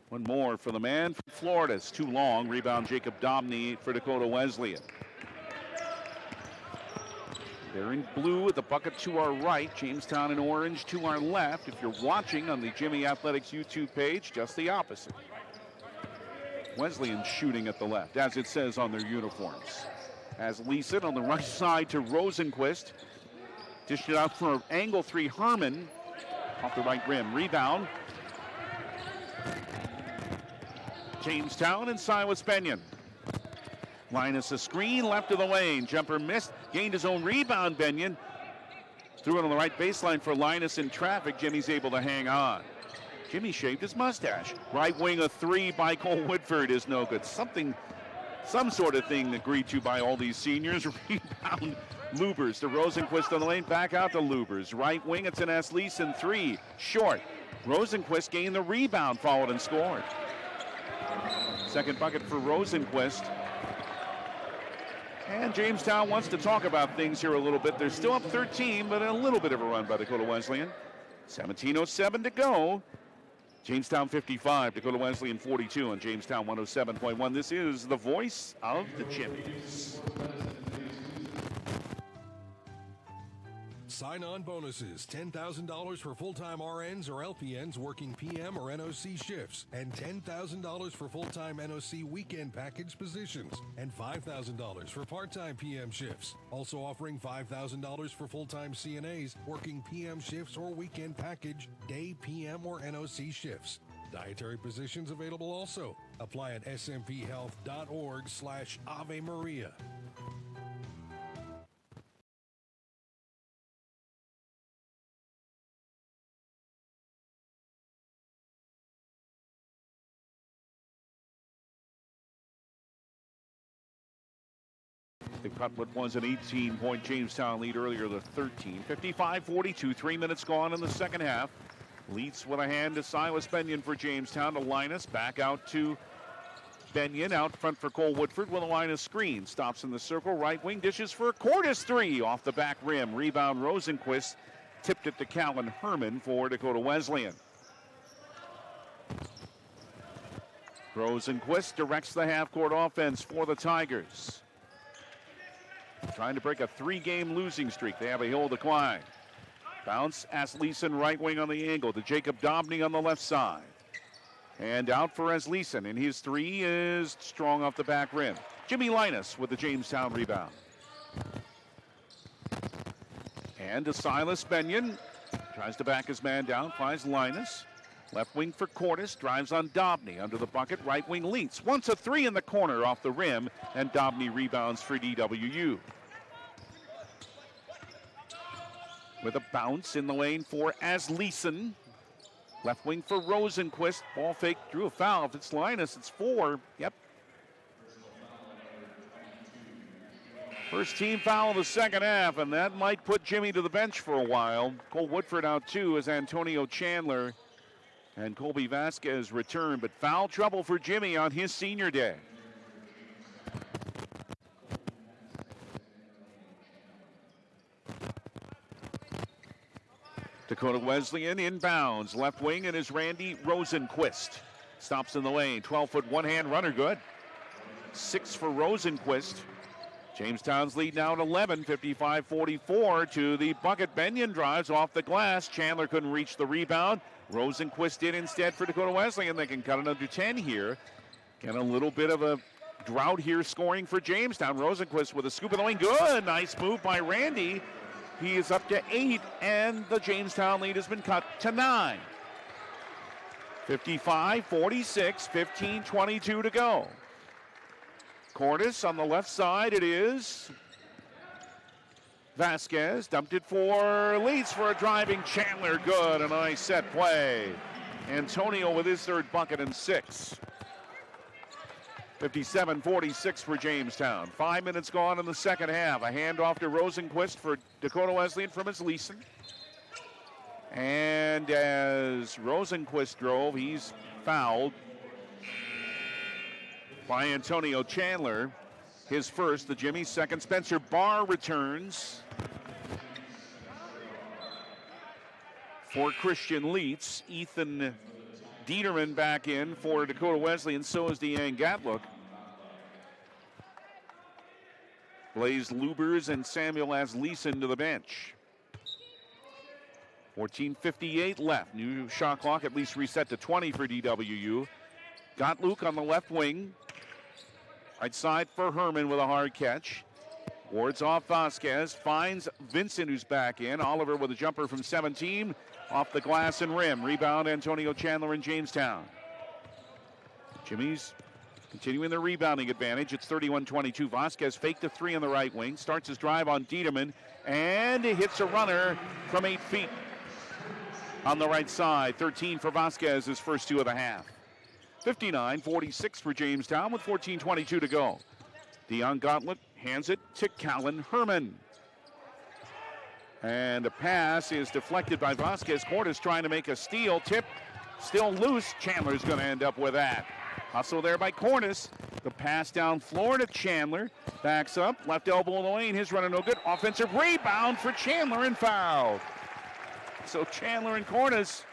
One more for the man from Florida. It's too long. Rebound Jacob Dobney for Dakota Wesleyan. They're in blue at the bucket to our right. Jamestown in orange to our left. If you're watching on the Jimmy Athletics YouTube page, just the opposite. Wesleyan shooting at the left, as it says on their uniforms. As Leeson on the right side to Rosenquist. Dished it out for angle 3, Herman off the right rim. Rebound. Jamestown and Silas Benyon. Linus a screen, left of the lane. Jumper missed, gained his own rebound. Benyon threw it on the right baseline for Linus in traffic. Jimmy's able to hang on. Jimmy shaved his mustache. Right wing a 3 by Cole Woodford is no good. Some sort of thing agreed to by all these seniors. Rebound Lubers to Rosenquist on the lane, back out to Lubers. Right wing, it's an Asleason 3, short. Rosenquist gained the rebound, followed and scored. Second bucket for Rosenquist. And Jamestown wants to talk about things here a little bit. They're still up 13, but a little bit of a run by Dakota Wesleyan. 17:07 to go. Jamestown 55, Dakota Wesleyan 42 on Jamestown 107.1. This is the voice of the Jimmies. Sign-on bonuses, $10,000 for full-time RNs or LPNs working PM or NOC shifts, and $10,000 for full-time NOC weekend package positions, and $5,000 for part-time PM shifts. Also offering $5,000 for full-time CNAs working PM shifts or weekend package, day, PM, or NOC shifts. Dietary positions available also. Apply at smphealth.org/Ave Maria. They cut what was an 18-point Jamestown lead earlier to 13. 55-42, 3 minutes gone in the second half. Leads with a hand to Silas Benyon for Jamestown, to Linus, back out to Benyon, out front for Cole Woodford with a Linus screen. Stops in the circle, right wing, dishes for a Cordes 3 off the back rim. Rebound Rosenquist, tipped it to Callan Herman for Dakota Wesleyan. Rosenquist directs the half-court offense for the Tigers. Trying to break a 3-game losing streak. They have a hill to climb. Bounce, Asleason right wing on the angle to Jacob Dobney on the left side. And out for Asleason, and his 3 is strong off the back rim. Jimmy Linus with the Jamestown rebound. And to Silas Benyon. Tries to back his man down, finds Linus. Left wing for Cordes, drives on Dobney under the bucket, right wing leads. Once a 3 in the corner off the rim, and Dobney rebounds for DWU. With a bounce in the lane for Asleason. Left wing for Rosenquist, ball fake, drew a foul. If it's Linus, it's 4. Yep. First team foul of the second half, and that might put Jimmy to the bench for a while. Cole Woodford out too as Antonio Chandler and Colby Vasquez return, but foul trouble for Jimmy on his senior day. Dakota Wesleyan inbounds. Left wing, and is Randy Rosenquist. Stops in the lane. 12-foot one-hand runner, good. 6 for Rosenquist. Jamestown's lead now at 11, 55-44 to the bucket. Benyon drives off the glass. Chandler couldn't reach the rebound. Rosenquist did instead for Dakota Wesleyan. They can cut it under 10 here. Get a little bit of a drought here scoring for Jamestown. Rosenquist with a scoop in the lane. Good. Nice move by Randy. He is up to 8, and the Jamestown lead has been cut to 9. 55-46, 15-22 to go. Cordes on the left side, it is Vasquez, dumped it for Leeds for a driving Chandler. Good, a nice set play. Antonio with his third bucket and 6. 57-46 for Jamestown. 5 minutes gone in the second half. A handoff to Rosenquist for Dakota Wesleyan from his Leeson. And as Rosenquist drove, he's fouled by Antonio Chandler. His first, the Jimmy's second. Spencer Barr returns for Christian Leitz. Ethan Dieterman back in for Dakota Wesleyan, so is Deanne Gatlook. Blaze Lubers and Samuel Asleason to the bench. 14:58 left. New shot clock at least reset to 20 for DWU. Gottluck on the left wing. Right side for Herman with a hard catch. Wards off Vasquez. Finds Vincent, who's back in. Oliver with a jumper from 17. Off the glass and rim. Rebound Antonio Chandler in Jamestown. Jimmy's continuing their rebounding advantage. It's 31-22. Vasquez faked a 3 on the right wing. Starts his drive on Dieterman. And he hits a runner from 8 feet. On the right side, 13 for Vasquez, his first 2 of the half. 59-46 for Jamestown with 14:22 to go. Dion Gauntlet hands it to Callan Herman. And the pass is deflected by Vasquez. Cordes trying to make a steal. Tip still loose. Chandler's going to end up with that. Hustle there by Cordes. The pass down floor to Chandler. Backs up. Left elbow in the lane. His runner no good. Offensive rebound for Chandler and fouled. So Chandler and Cordes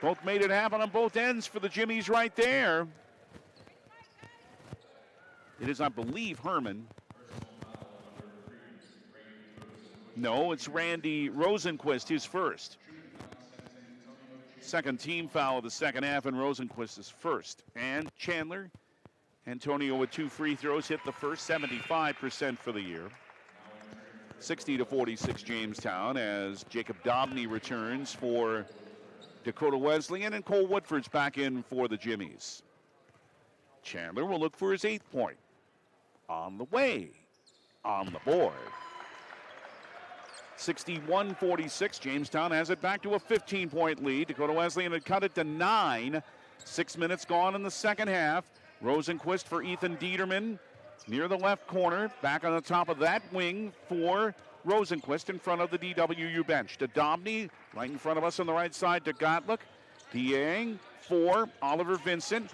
both made it happen on both ends for the Jimmies right there. It is, I believe, Herman. No, it's Randy Rosenquist, his first. Second team foul of the second half, and Rosenquist is first. And Chandler, Antonio with 2 free throws, hit the first, 75% for the year. 60-46 Jamestown as Jacob Dobney returns for Dakota Wesleyan, and Cole Woodford's back in for the Jimmies. Chandler will look for his 8th point. On the way, on the board. 61-46, Jamestown has it back to a 15-point lead. Dakota Wesleyan had cut it to 9. 6 minutes gone in the second half. Rosenquist for Ethan Dieterman. Near the left corner, back on the top of that wing for Rosenquist in front of the DWU bench. To Dobney, right in front of us on the right side to Gottlieb. Dieng for Oliver Vincent.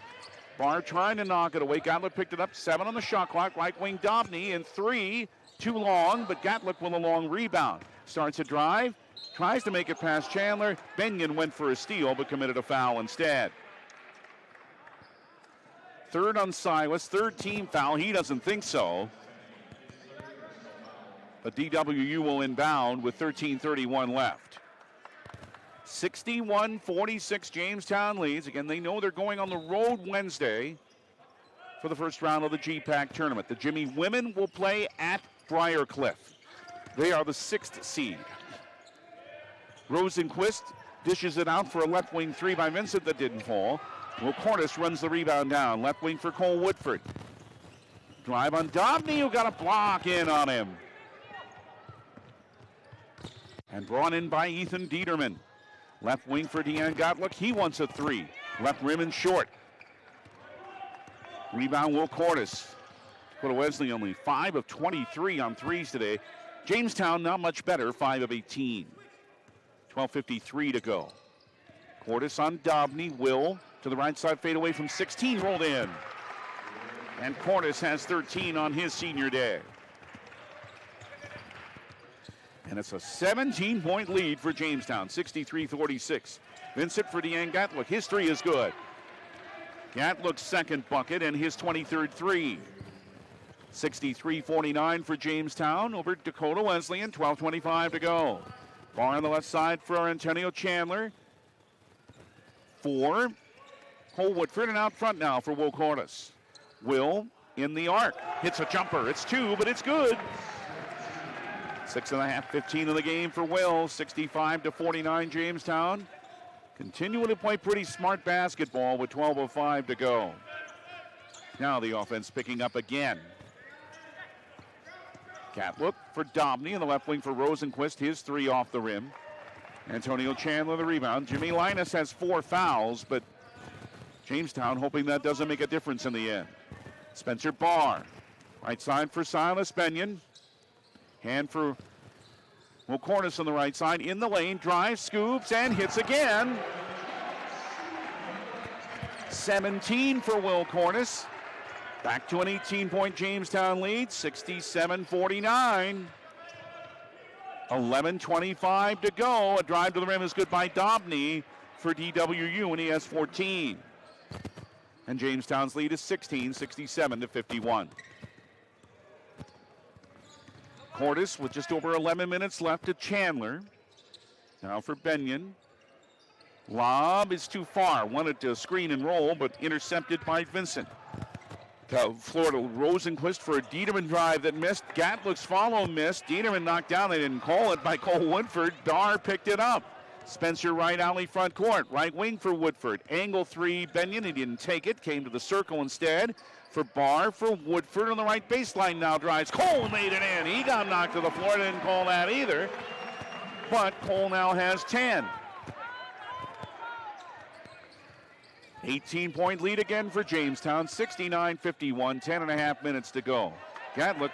Barr trying to knock it away. Gottlieb picked it up. 7 on the shot clock. Right wing Dobney, and 3 too long, but Gottlieb with a long rebound. Starts a drive, tries to make it past Chandler. Benyon went for a steal, but committed a foul instead. Third on Silas, third team foul. He doesn't think so. But DWU will inbound with 13:31 left. 61-46 Jamestown leads. Again, they know they're going on the road Wednesday for the first round of the GPAC tournament. The Jimmy women will play at Briarcliff. They are the 6th seed. Rosenquist dishes it out for a left wing 3 by Vincent that didn't fall. Will Cordes runs the rebound down. Left wing for Cole Woodford. Drive on Dobney, who got a block in on him. And brought in by Ethan Dieterman. Left wing for Deanne Gottlieb. He wants a 3. Left rim and short. Rebound Will Cordes. Dakota Wesley only 5 of 23 on threes today. Jamestown not much better, 5 of 18. 12:53 to go. Cordes on Dobney. Will to the right side, fade away from 16, rolled in. And Cordes has 13 on his senior day. And it's a 17-point lead for Jamestown, 63-46. Vincent for Deanne Gatlook. His 3 is good. Gatlook's second bucket and his 23rd 3. 63-49 for Jamestown over Dakota Wesleyan, 12:25 to go. Barr on the left side for Antonio Chandler. 4. Cole Woodford, and out front now for Will Cordes. Will in the arc. Hits a jumper. It's 2, but it's good. 6.5, 15 in the game for Will. 65-49 Jamestown. Continuing to play pretty smart basketball with 12:05 to go. Now the offense picking up again. Catlook for Dobney in the left wing for Rosenquist. His three off the rim. Antonio Chandler the rebound. Jimmy Linus has 4 fouls, but Jamestown hoping that doesn't make a difference in the end. Spencer Barr. Right side for Silas Benyon. Hand for Will Cornish on the right side. In the lane, drives, scoops, and hits again. 17 for Will Cornish. Back to an 18-point Jamestown lead, 67-49. 11:25 to go. A drive to the rim is good by Dobney for DWU, and he has 14. And Jamestown's lead is 16, 67-51. Cordes with just over 11 minutes left to Chandler. Now for Benyon. Lob is too far. Wanted to screen and roll, but intercepted by Vincent. Florida Rosenquist for a Dieterman drive that missed. Gatlick's follow missed. Dieterman knocked down. They didn't call it by Cole Woodford. Dar picked it up. Spencer right alley front court. Right wing for Woodford. Angle three. Benyon, he didn't take it. Came to the circle instead. For Barr, for Woodford on the right baseline now drives. Cole made it in. He got knocked to the floor. Didn't call that either. But Cole now has 10. 18-point lead again for Jamestown, 69-51, 10.5 minutes to go. Gatlick,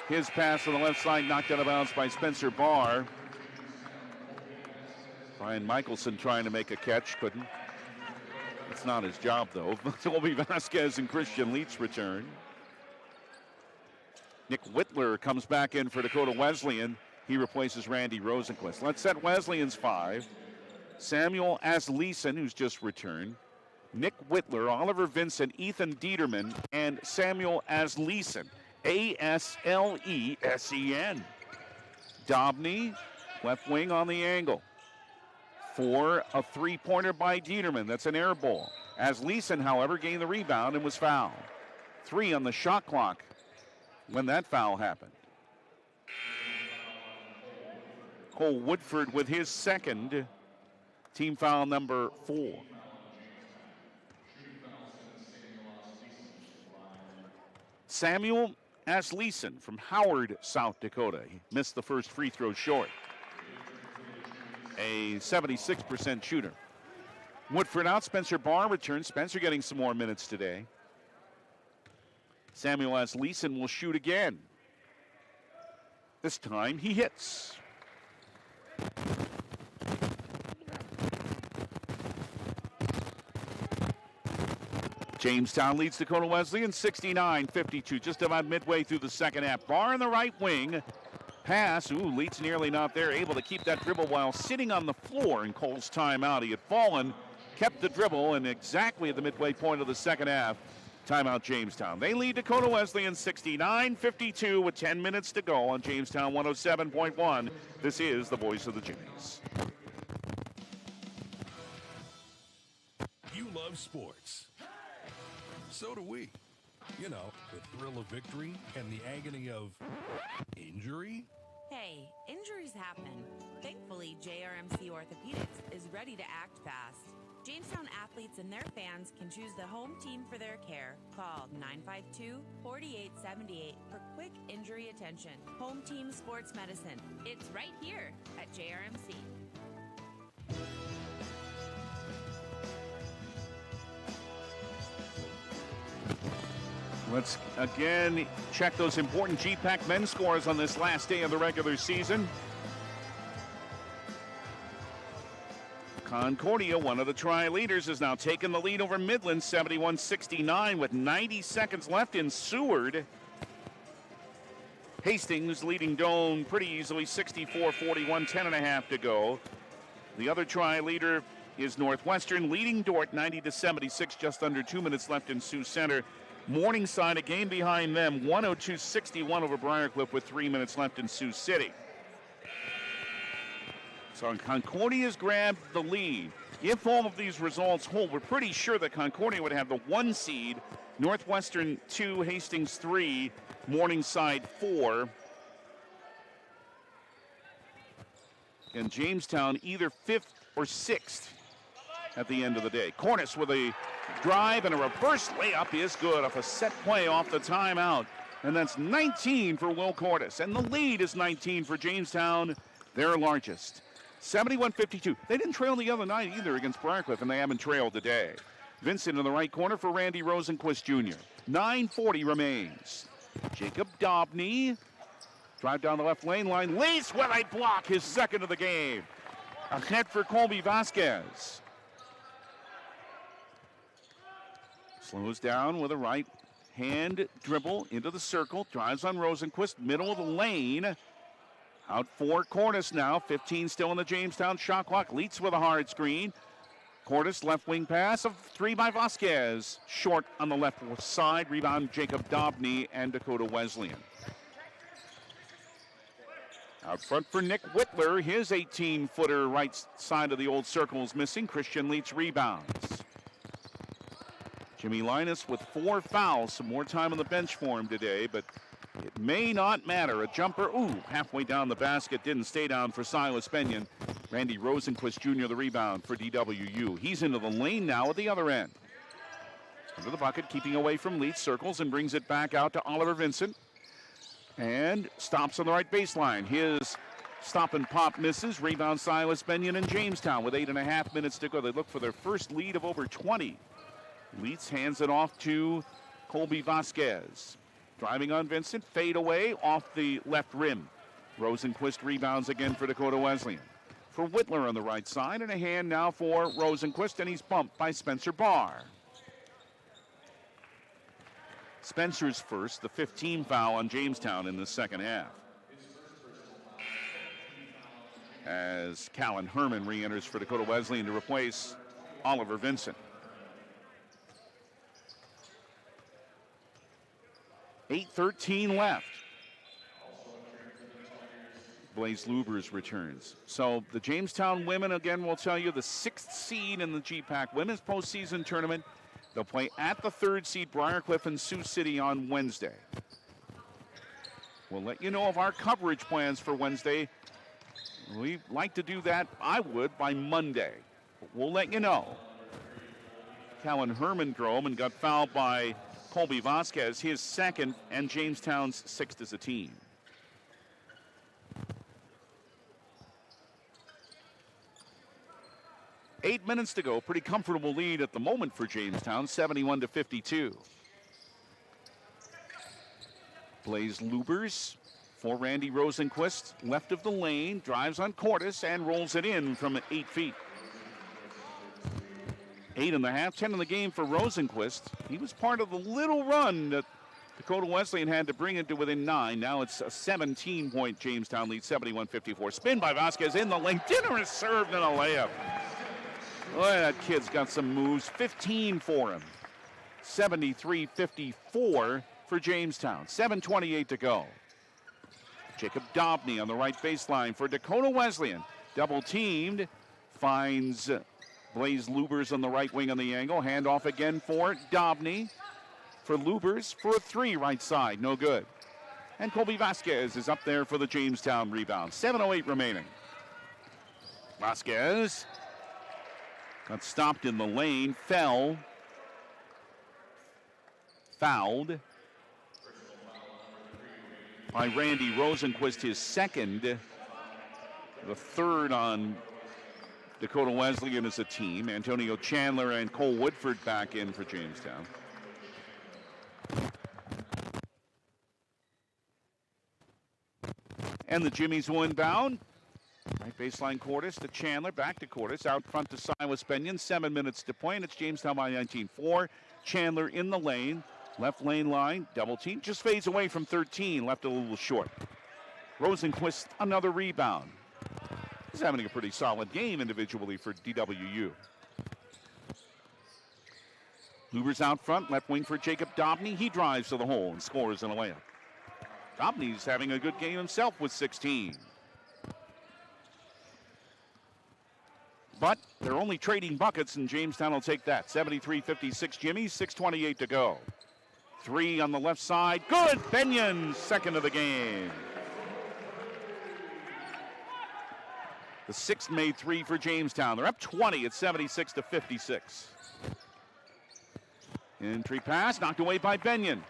his pass on the left side knocked out of bounds by Spencer Barr. Brian Michelson trying to make a catch, couldn't. It's not his job, though. Toby Vasquez and Christian Leach return. Nick Whitler comes back in for Dakota Wesleyan. He replaces Randy Rosenquist. Let's set Wesleyan's 5. Samuel Asleason, who's just returned. Nick Whitler, Oliver Vincent, Ethan Dieterman, and Samuel Asleason. A-S-L-E-S-E-N. Dobney, left wing on the angle. For a three-pointer by Dieterman. That's an air ball. Asleason, however, gained the rebound and was fouled. 3 on the shot clock when that foul happened. Cole Woodford with his second, team foul number 4. Samuel Asleason from Howard, South Dakota. He missed the first free throw short. A 76% shooter. Woodford out, Spencer Barr returns. Spencer getting some more minutes today. Samuel Asleason will shoot again. This time he hits. Jamestown leads Dakota Wesleyan 69-52, just about midway through the second half. Barr in the right wing. Pass, Leach nearly not there, able to keep that dribble while sitting on the floor in Cole's timeout. He had fallen, kept the dribble, and exactly at the midway point of the second half, timeout Jamestown. They lead Dakota Wesleyan 69-52 with 10 minutes to go on Jamestown 107.1. This is the voice of the Jimmies. You love sports. So do we. You know, the thrill of victory and the agony of injury. Hey, injuries happen. Thankfully, JRMC Orthopedics is ready to act fast. Jamestown athletes and their fans can choose the home team for their care. Call 952-4878 for quick injury attention. Home Team Sports Medicine. It's right here at JRMC. Let's again check those important GPAC men's scores on this last day of the regular season. Concordia, one of the tri-leaders, has now taken the lead over Midland, 71-69 with 90 seconds left in Seward. Hastings leading Doane pretty easily, 64-41, 10.5 to go. The other tri-leader is Northwestern, leading Dordt 90-76, just under 2 minutes left in Sioux Center. Morningside, a game behind them, 102-61 over Briarcliff with 3 minutes left in Sioux City. So Concordia's grabbed the lead. If all of these results hold, we're pretty sure that Concordia would have the 1 seed, Northwestern 2, Hastings 3, Morningside 4. and Jamestown either 5th or 6th at the end of the day. Cornice with a drive and a reverse layup is good off a set play off the timeout. And that's 19 for Will Cornice. And the lead is 19 for Jamestown, their largest. 71-52. They didn't trail the other night either against Briarcliff, and they haven't trailed today. Vincent in the right corner for Randy Rosenquist Jr. 9:40 remains. Jacob Dobney. Drive down the left lane line. Lease with a block, his second of the game. Ahead for Colby Vasquez. Slows down with a right hand dribble into the circle. Drives on Rosenquist, middle of the lane. Out for Cornice now. 15 still in the Jamestown shot clock. Leitz with a hard screen. Cornice left wing pass of 3 by Vasquez. Short on the left side. Rebound Jacob Dobney and Dakota Wesleyan. Out front for Nick Whitler. His 18-footer right side of the old circle is missing. Christian Leitz rebounds. Jimmy Linus with 4 fouls. Some more time on the bench for him today, but it may not matter. A jumper, halfway down the basket. Didn't stay down for Silas Benyon. Randy Rosenquist Jr. the rebound for DWU. He's into the lane now at the other end. Under the bucket, keeping away from Leitz, circles and brings it back out to Oliver Vincent. And stops on the right baseline. His stop and pop misses. Rebound Silas Benyon in Jamestown with 8.5 minutes to go. They look for their first lead of over 20. Leitz hands it off to Colby Vasquez. Driving on Vincent, fade away off the left rim. Rosenquist rebounds again for Dakota Wesleyan. For Whitler on the right side, and a hand now for Rosenquist, and he's bumped by Spencer Barr. Spencer's first, the 15 foul on Jamestown in the second half. As Callan Herman re-enters for Dakota Wesleyan to replace Oliver Vincent. 8:13 left. Blaze Lubers returns. So the Jamestown women, again, will tell you the 6th seed in the GPAC Women's Postseason Tournament. They'll play at the 3rd seed Briarcliff and Sioux City on Wednesday. We'll let you know of our coverage plans for Wednesday. We'd like to do that, I would, by Monday. But we'll let you know. Callan Herman drove and got fouled by Colby Vasquez, his 2nd, and Jamestown's 6th as a team. Eight minutes to go. Pretty comfortable lead at the moment for Jamestown, 71-52. Blaze Lubers for Randy Rosenquist, left of the lane, drives on Cordes and rolls it in from 8 feet. 8.5, 10 in the game for Rosenquist. He was part of the little run that Dakota Wesleyan had to bring it to within 9. Now it's a 17-point Jamestown lead, 71-54. Spin by Vasquez in the lane. Dinner served and a layup. Boy, that kid's got some moves. 15 for him. 73-54 for Jamestown. 7:28 to go. Jacob Dobney on the right baseline for Dakota Wesleyan. Double teamed. Finds Blaze Lubers on the right wing on the angle. Handoff again for Dobney. For Lubers for a 3 right side. No good. And Colby Vasquez is up there for the Jamestown rebound. 7:08 remaining. Vasquez got stopped in the lane. Fell. Fouled by Randy Rosenquist, his 2nd. The 3rd on Dakota Wesleyan as a team. Antonio Chandler and Cole Woodford back in for Jamestown. And the Jimmies will inbound. Right baseline Cordes to Chandler, back to Cordes, out front to Silas Benyon. 7 minutes to play, and it's Jamestown by 19-4. Chandler in the lane, left lane line, double team, just fades away from 13, left a little short. Rosenquist, another rebound. He's having a pretty solid game individually for DWU. Lubers out front, left wing for Jacob Dobney. He drives to the hole and scores in a layup. Dobney's having a good game himself with 16. But they're only trading buckets, and Jamestown will take that. 73-56 Jimmy, 6:28 to go. 3 on the left side. Good! Benyon, 2nd of the game. The sixth made three for Jamestown. They're up 20 at 76-56. Entry pass knocked away by Benyon.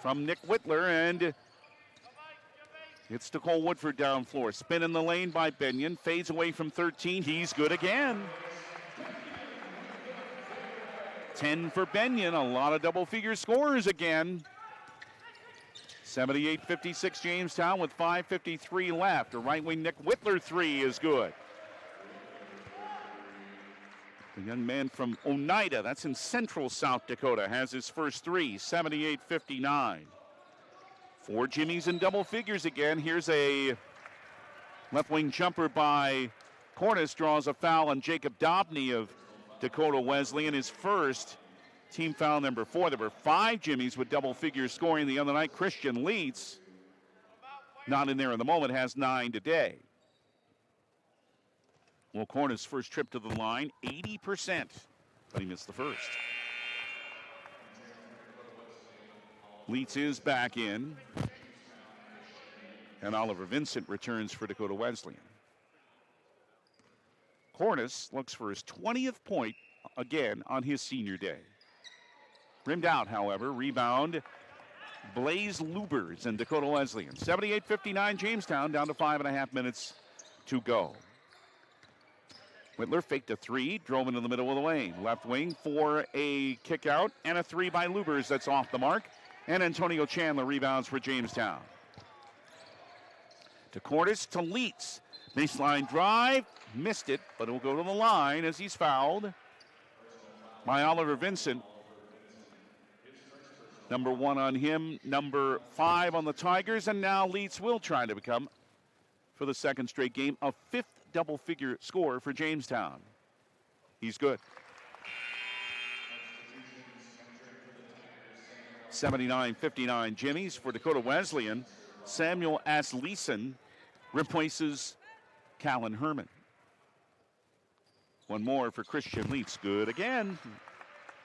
From Nick Whitler, and it's Nicole Woodford down floor. Spin in the lane by Benyon. Fades away from 13. He's good again. 10 for Benyon. A lot of double-figure scorers again. 78-56 Jamestown with 5:53 left. A right wing Nick Whitler three is good. The young man from Oneida, that's in central South Dakota, has his first three. 78-59. Four Jimmies in double figures again. Here's a left wing jumper by Cornish, draws a foul on Jacob Dobney of Dakota Wesleyan, his first. Team foul number 4. There were 5 Jimmies with double figures scoring the other night. Christian Leitz, not in there in the moment, has 9 today. Well, Cornish first trip to the line, 80%, but he missed the first. Leitz is back in, and Oliver Vincent returns for Dakota Wesleyan. Cornish looks for his 20th point again on his senior day. Rimmed out, however. Rebound, Blaze Lubers and Dakota Wesleyan. 78-59 Jamestown, down to 5.5 minutes to go. Whitler faked a three, drove into the middle of the lane. Left wing for a kick out, and a three by Lubers that's off the mark. And Antonio Chandler rebounds for Jamestown. To Cordes to Leitz. Baseline drive, missed it, but it'll go to the line as he's fouled by Oliver Vincent. Number 1 on him, number 5 on the Tigers, and now Leitz will try to become, for the second straight game, a 5th double-figure scorer for Jamestown. He's good. 79-59 Jimmies for Dakota Wesleyan. Samuel Asleason replaces Callan Herman. One more for Christian Leitz. Good again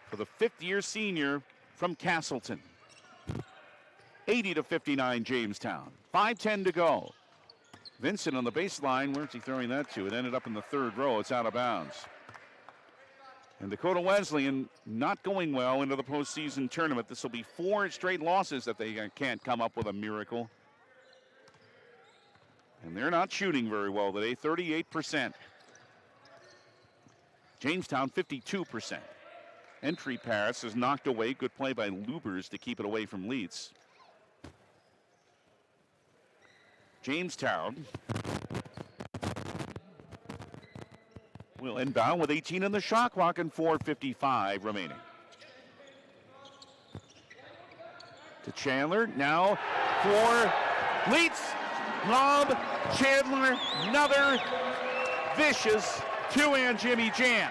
for the 5th-year senior from Castleton. 80-59 Jamestown. 5:10 to go. Vincent on the baseline. Where's he throwing that to? It ended up in the third row. It's out of bounds. And Dakota Wesleyan not going well into the postseason tournament. This will be 4 straight losses if they can't come up with a miracle. And they're not shooting very well today. 38%. Jamestown 52%. Entry pass is knocked away. Good play by Lubers to keep it away from Leitz. Jamestown will inbound with 18 in the shot clock and 4:55 remaining. To Chandler, now for Leitz. Lob, Chandler, another vicious two-hand Jimmy jam.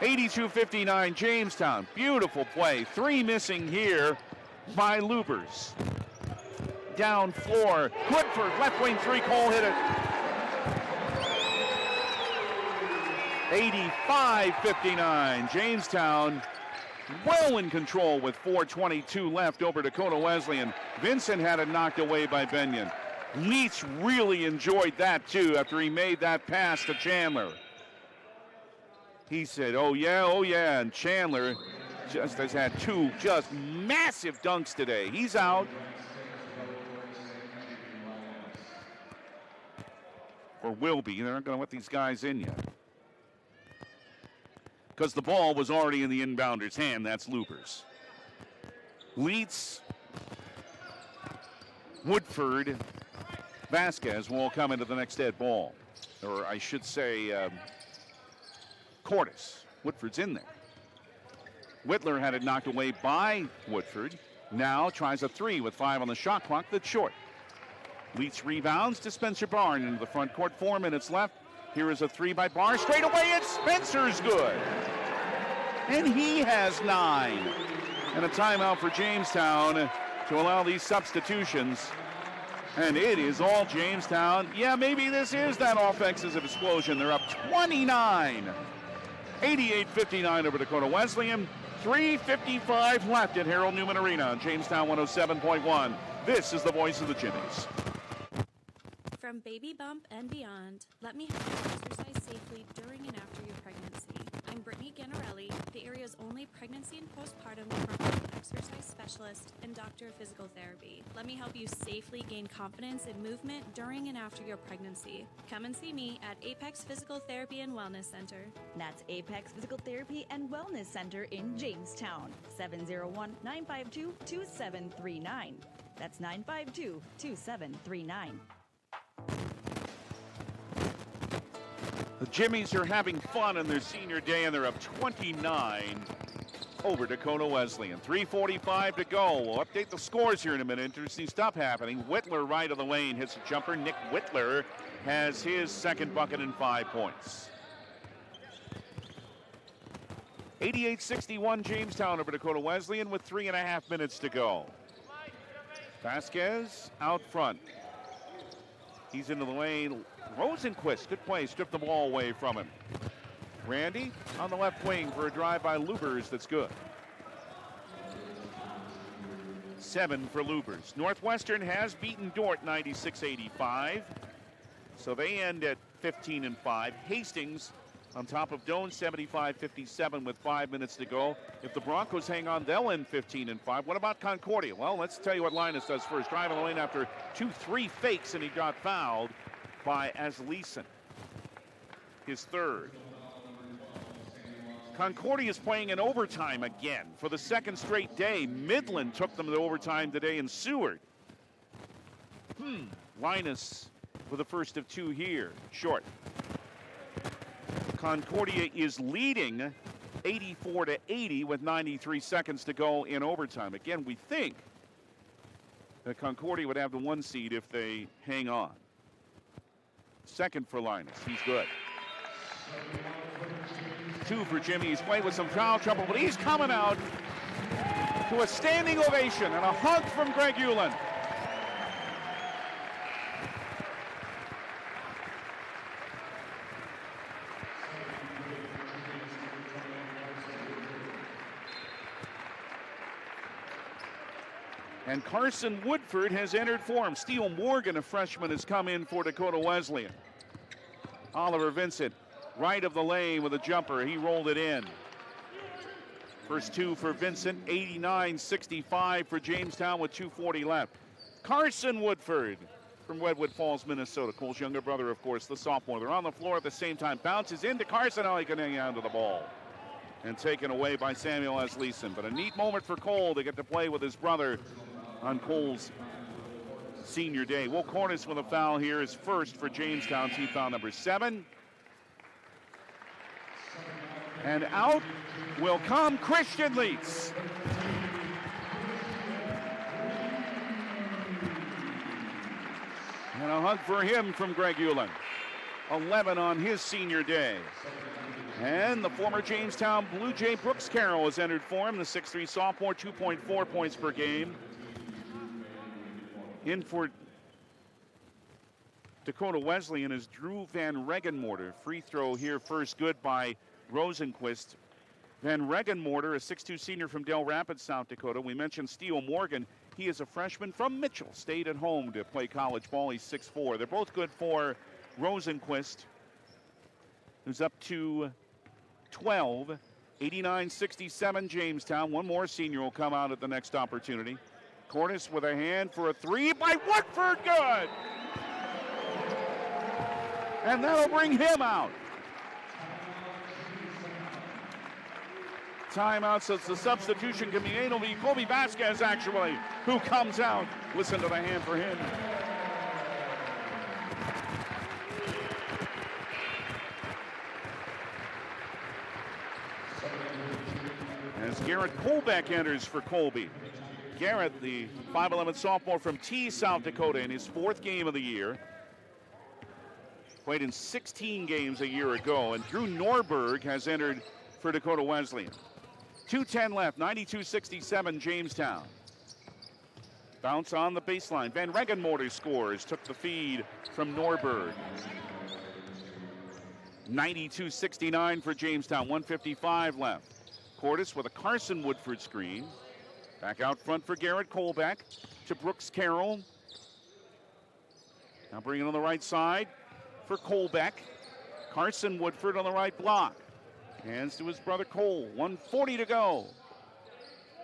82-59 Jamestown. Beautiful play. 3 missing here by Lubers. Down floor. Woodford, left wing three. Cole hit it. 85-59 Jamestown. Well in control with 4:22 left over Dakota Wesleyan. Vincent had it knocked away by Benyon. Leitz really enjoyed that too after he made that pass to Chandler. He said, oh yeah, and Chandler just has had 2 just massive dunks today. He's out. Or will be. They're not going to let these guys in yet, because the ball was already in the inbounder's hand. That's Lubers. Leitz, Woodford, Vasquez will come into the next dead ball. Or I should say Cordes. Woodford's in there. Whitler had it knocked away by Woodford. Now tries a 3 with 5 on the shot clock. That's short. Leitz rebounds to Spencer Barn into the front court. 4 minutes left. Here is a 3 by Barr. Straight away, it's Spencer's good. And he has 9. And a timeout for Jamestown to allow these substitutions. And it is all Jamestown. Yeah, maybe this is that offensive explosion. They're up 29. 88-59 over Dakota Wesleyan. 3:55 left at Harold Newman Arena on Jamestown 107.1. This is the voice of the Jimmies. From From baby bump and beyond, let me help you exercise safely during and after your pregnancy. I'm Brittany Ganarelli, the area's only pregnancy and postpartum preventive exercise specialist and doctor of physical therapy. Let me help you safely gain confidence in movement during and after your pregnancy. Come and see me at Apex Physical Therapy and Wellness Center. That's Apex Physical Therapy and Wellness Center in Jamestown. 701-952-2739. That's 952-2739. The Jimmies are having fun in their senior day, and they're up 29 over Dakota Wesleyan. 3:45 to go. We'll update the scores here in a minute. Interesting stuff happening. Whitler, right of the lane, hits a jumper. Nick Whitler has his second bucket and 5 points. 88-61 Jamestown over Dakota Wesleyan with 3.5 minutes to go. Vasquez out front. He's into the lane. Rosenquist, good play, stripped the ball away from him. Randy on the left wing for a drive by Lubers that's good. 7 for Lubers. Northwestern has beaten Dort 96-85. So they end at 15-5. Hastings on top of Doane 75-57 with 5 minutes to go. If the Broncos hang on, they'll end 15-5. What about Concordia? Well, let's tell you what Linus does first. Drive in the lane after 2-3 fakes, and he got fouled by Asleason, his third. Concordia is playing in overtime again for the second straight day. Midland took them to overtime today in Seward. Linus with the first of 2 here, short. Concordia is leading 84-80 with 93 seconds to go in overtime. Again, we think that Concordia would have the 1 seed if they hang on. Second for Linus, he's good. 2 for Jimmy. He's played with some foul trouble, but he's coming out to a standing ovation and a hug from Greg Ulan. And Carson Woodford has entered for him. Steele Morgan, a freshman, has come in for Dakota Wesleyan. Oliver Vincent, right of the lane with a jumper. He rolled it in. First 2 for Vincent, 89-65 for Jamestown with 2:40 left. Carson Woodford from Redwood Falls, Minnesota. Cole's younger brother, of course, the sophomore. They're on the floor at the same time. Bounces into Carson. Oh, he can hang on to the ball. And taken away by Samuel Asleason. But a neat moment for Cole to get to play with his brother on Cole's senior day. Will Cornish with a foul here is first for Jamestown, team foul number 7. And out will come Christian Leitz. And a hug for him from Greg Ulan. 11 on his senior day. And the former Jamestown Blue Jay Brooks Carroll has entered for him. The 6'3 sophomore, 2.4 points per game. In for Dakota Wesleyan is Drew Van Regenmorter. Free throw here first, good by Rosenquist. Van Regenmorter, a 6'2 senior from Del Rapids, South Dakota. We mentioned Steele Morgan. He is a freshman from Mitchell. Stayed at home to play college ball. He's 6'4". They're both good for Rosenquist, who's up to 12. 89-67 Jamestown. One more senior will come out at the next opportunity. Cornish with a hand for a 3 by Woodford, good! And that'll bring him out. Timeout, so it's the substitution can be made. It'll be Kobe Vasquez, actually, who comes out. Listen to the hand for him. As Garrett Colbeck enters for Colby. Garrett, the 5'11 sophomore from T, South Dakota, in his 4th game of the year. Played in 16 games a year ago. And Drew Norberg has entered for Dakota Wesleyan. 2:10 left, 92-67 Jamestown. Bounce on the baseline. Van Regenmorter scores, took the feed from Norberg. 92-69 for Jamestown, 1:55 left. Cordes with a Carson Woodford screen. Back out front for Garrett Colbeck to Brooks Carroll. Now bringing on the right side for Colbeck. Carson Woodford on the right block. Hands to his brother Cole. 1:40 to go.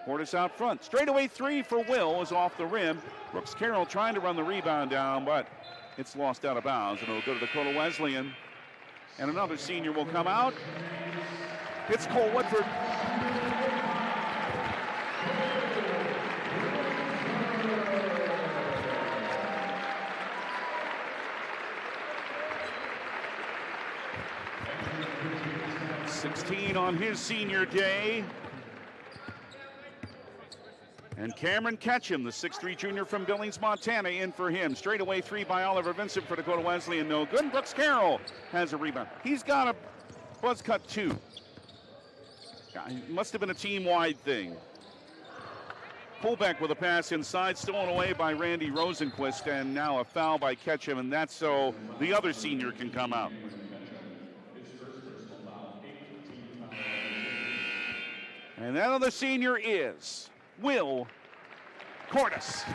Cordes out front. Straightaway three for Will is off the rim. Brooks Carroll trying to run the rebound down, but it's lost out of bounds, and it'll go to Dakota Wesleyan. And another senior will come out. It's Cole Woodford. .16 on his senior day. And Cameron Ketchum, the 6'3 junior from Billings, Montana, in for him. Straightaway three by Oliver Vincent for Dakota Wesleyan, no good. Brooks Carroll has a rebound. He's got a buzz cut too. It must have been a team-wide thing. Pullback with a pass inside, stolen away by Randy Rosenquist, and now a foul by Ketchum, and that's so the other senior can come out. And that other senior is Will Cordes.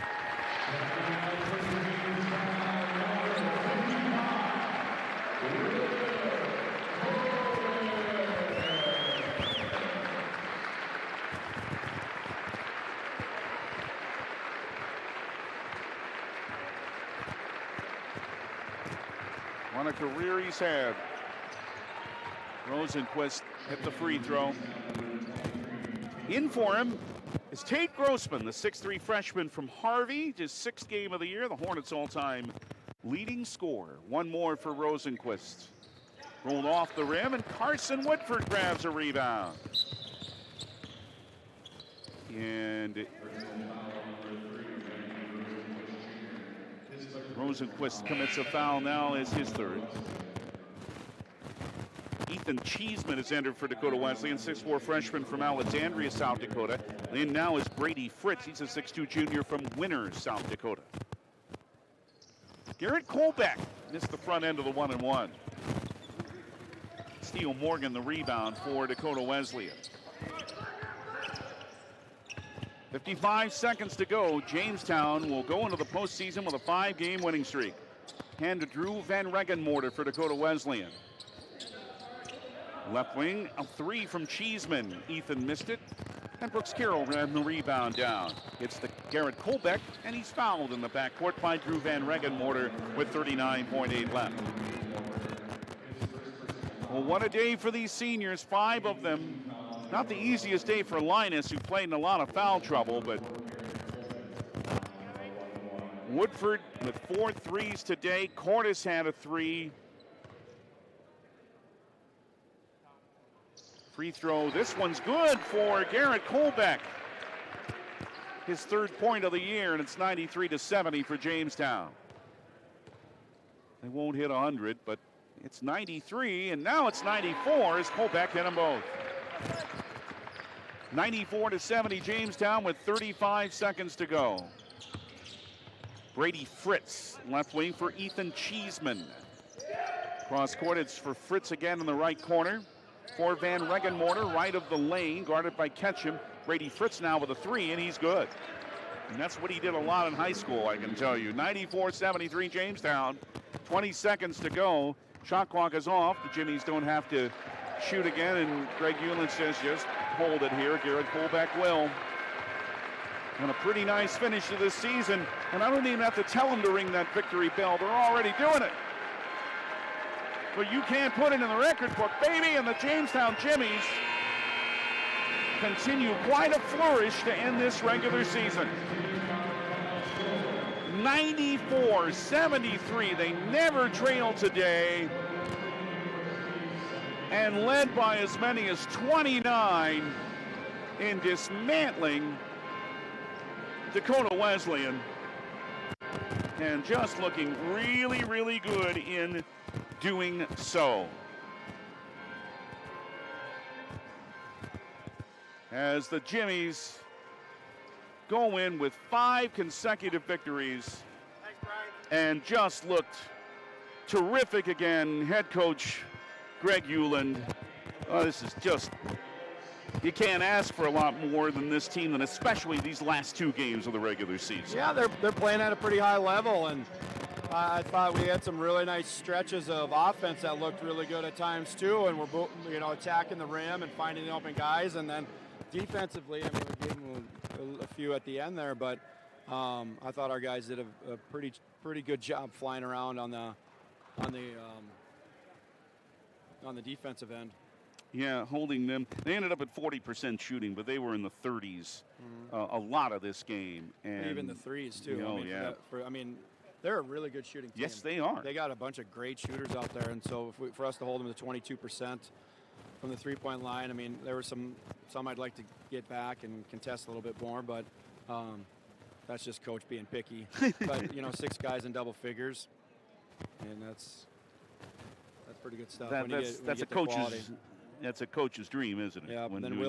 What a career he's had. Rosenquist hit the free throw. In for him is Tate Grossman, the 6'3 freshman from Harvey, his sixth game of the year, the Hornets' all-time leading scorer. One more for Rosenquist. Rolled off the rim, and Carson Woodford grabs a rebound. And Rosenquist commits a foul now as his third. Ethan Cheeseman has entered for Dakota Wesleyan, 6'4 freshman from Alexandria, South Dakota. And now is Brady Fritz. He's a 6'2 junior from Winners, South Dakota. Garrett Colbeck missed the front end of the 1-and-1. Steele Morgan the rebound for Dakota Wesleyan. 55 seconds to go. Jamestown will go into the postseason with a 5-game winning streak. Hand to Drew Van Regenmorter for Dakota Wesleyan. Left wing, a three from Cheeseman. Ethan missed it, and Brooks Carroll ran the rebound down. It's the Garrett Colbeck, and he's fouled in the backcourt by Drew Van Regenmorter with 39.8 left. Well, what a day for these seniors, 5 of them. Not the easiest day for Linus, who played in a lot of foul trouble, but Woodford with 4 threes today. Cordes had a 3. Free throw, this one's good for Garrett Colbeck. His 3rd point of the year, and it's 93-70 for Jamestown. They won't hit 100, but it's 93, and now it's 94 as Colbeck hit them both. 94-70 Jamestown with 35 seconds to go. Brady Fritz, left wing for Ethan Cheeseman. Cross court, it's for Fritz again in the right corner. For Van Regenmorter, right of the lane, guarded by Ketchum. Brady Fritz now with a 3, and he's good. And that's what he did a lot in high school, I can tell you. 94-73 Jamestown. 20 seconds to go. Shot clock is off. The Jimmies don't have to shoot again, and Greg Hewlin says just hold it here. Garrett Colbeck will. And a pretty nice finish to this season. And I don't even have to tell them to ring that victory bell. They're already doing it. But you can't put it in the record book, baby, and the Jamestown Jimmies continue quite a flourish to end this regular season. 94-73, they never trailed today, and led by as many as 29 in dismantling Dakota Wesleyan, and just looking really, really good in doing so. As the Jimmies go in with 5 consecutive victories and just looked terrific again. Head coach Greg Hewlin. Oh, this is just, you can't ask for a lot more than this team, and especially these last 2 games of the regular season. Yeah, they're playing at a pretty high level, and I thought we had some really nice stretches of offense that looked really good at times too, and we're attacking the rim and finding the open guys. And then defensively, I mean, we gave them a few at the end there, but I thought our guys did a pretty good job flying around on the defensive end. Yeah, holding them. They ended up at 40% shooting, but they were in the 30s a lot of this game. And even the threes, too. Oh, I mean, they're a really good shooting team. Yes, they are. They got a bunch of great shooters out there, and so for us to hold them to 22% from the three-point line, I mean, there were some I'd like to get back and contest a little bit more, but that's just coach being picky. But, 6 guys in double figures, and that's pretty good stuff. That's a coach's dream, isn't it? Yeah, when then you Will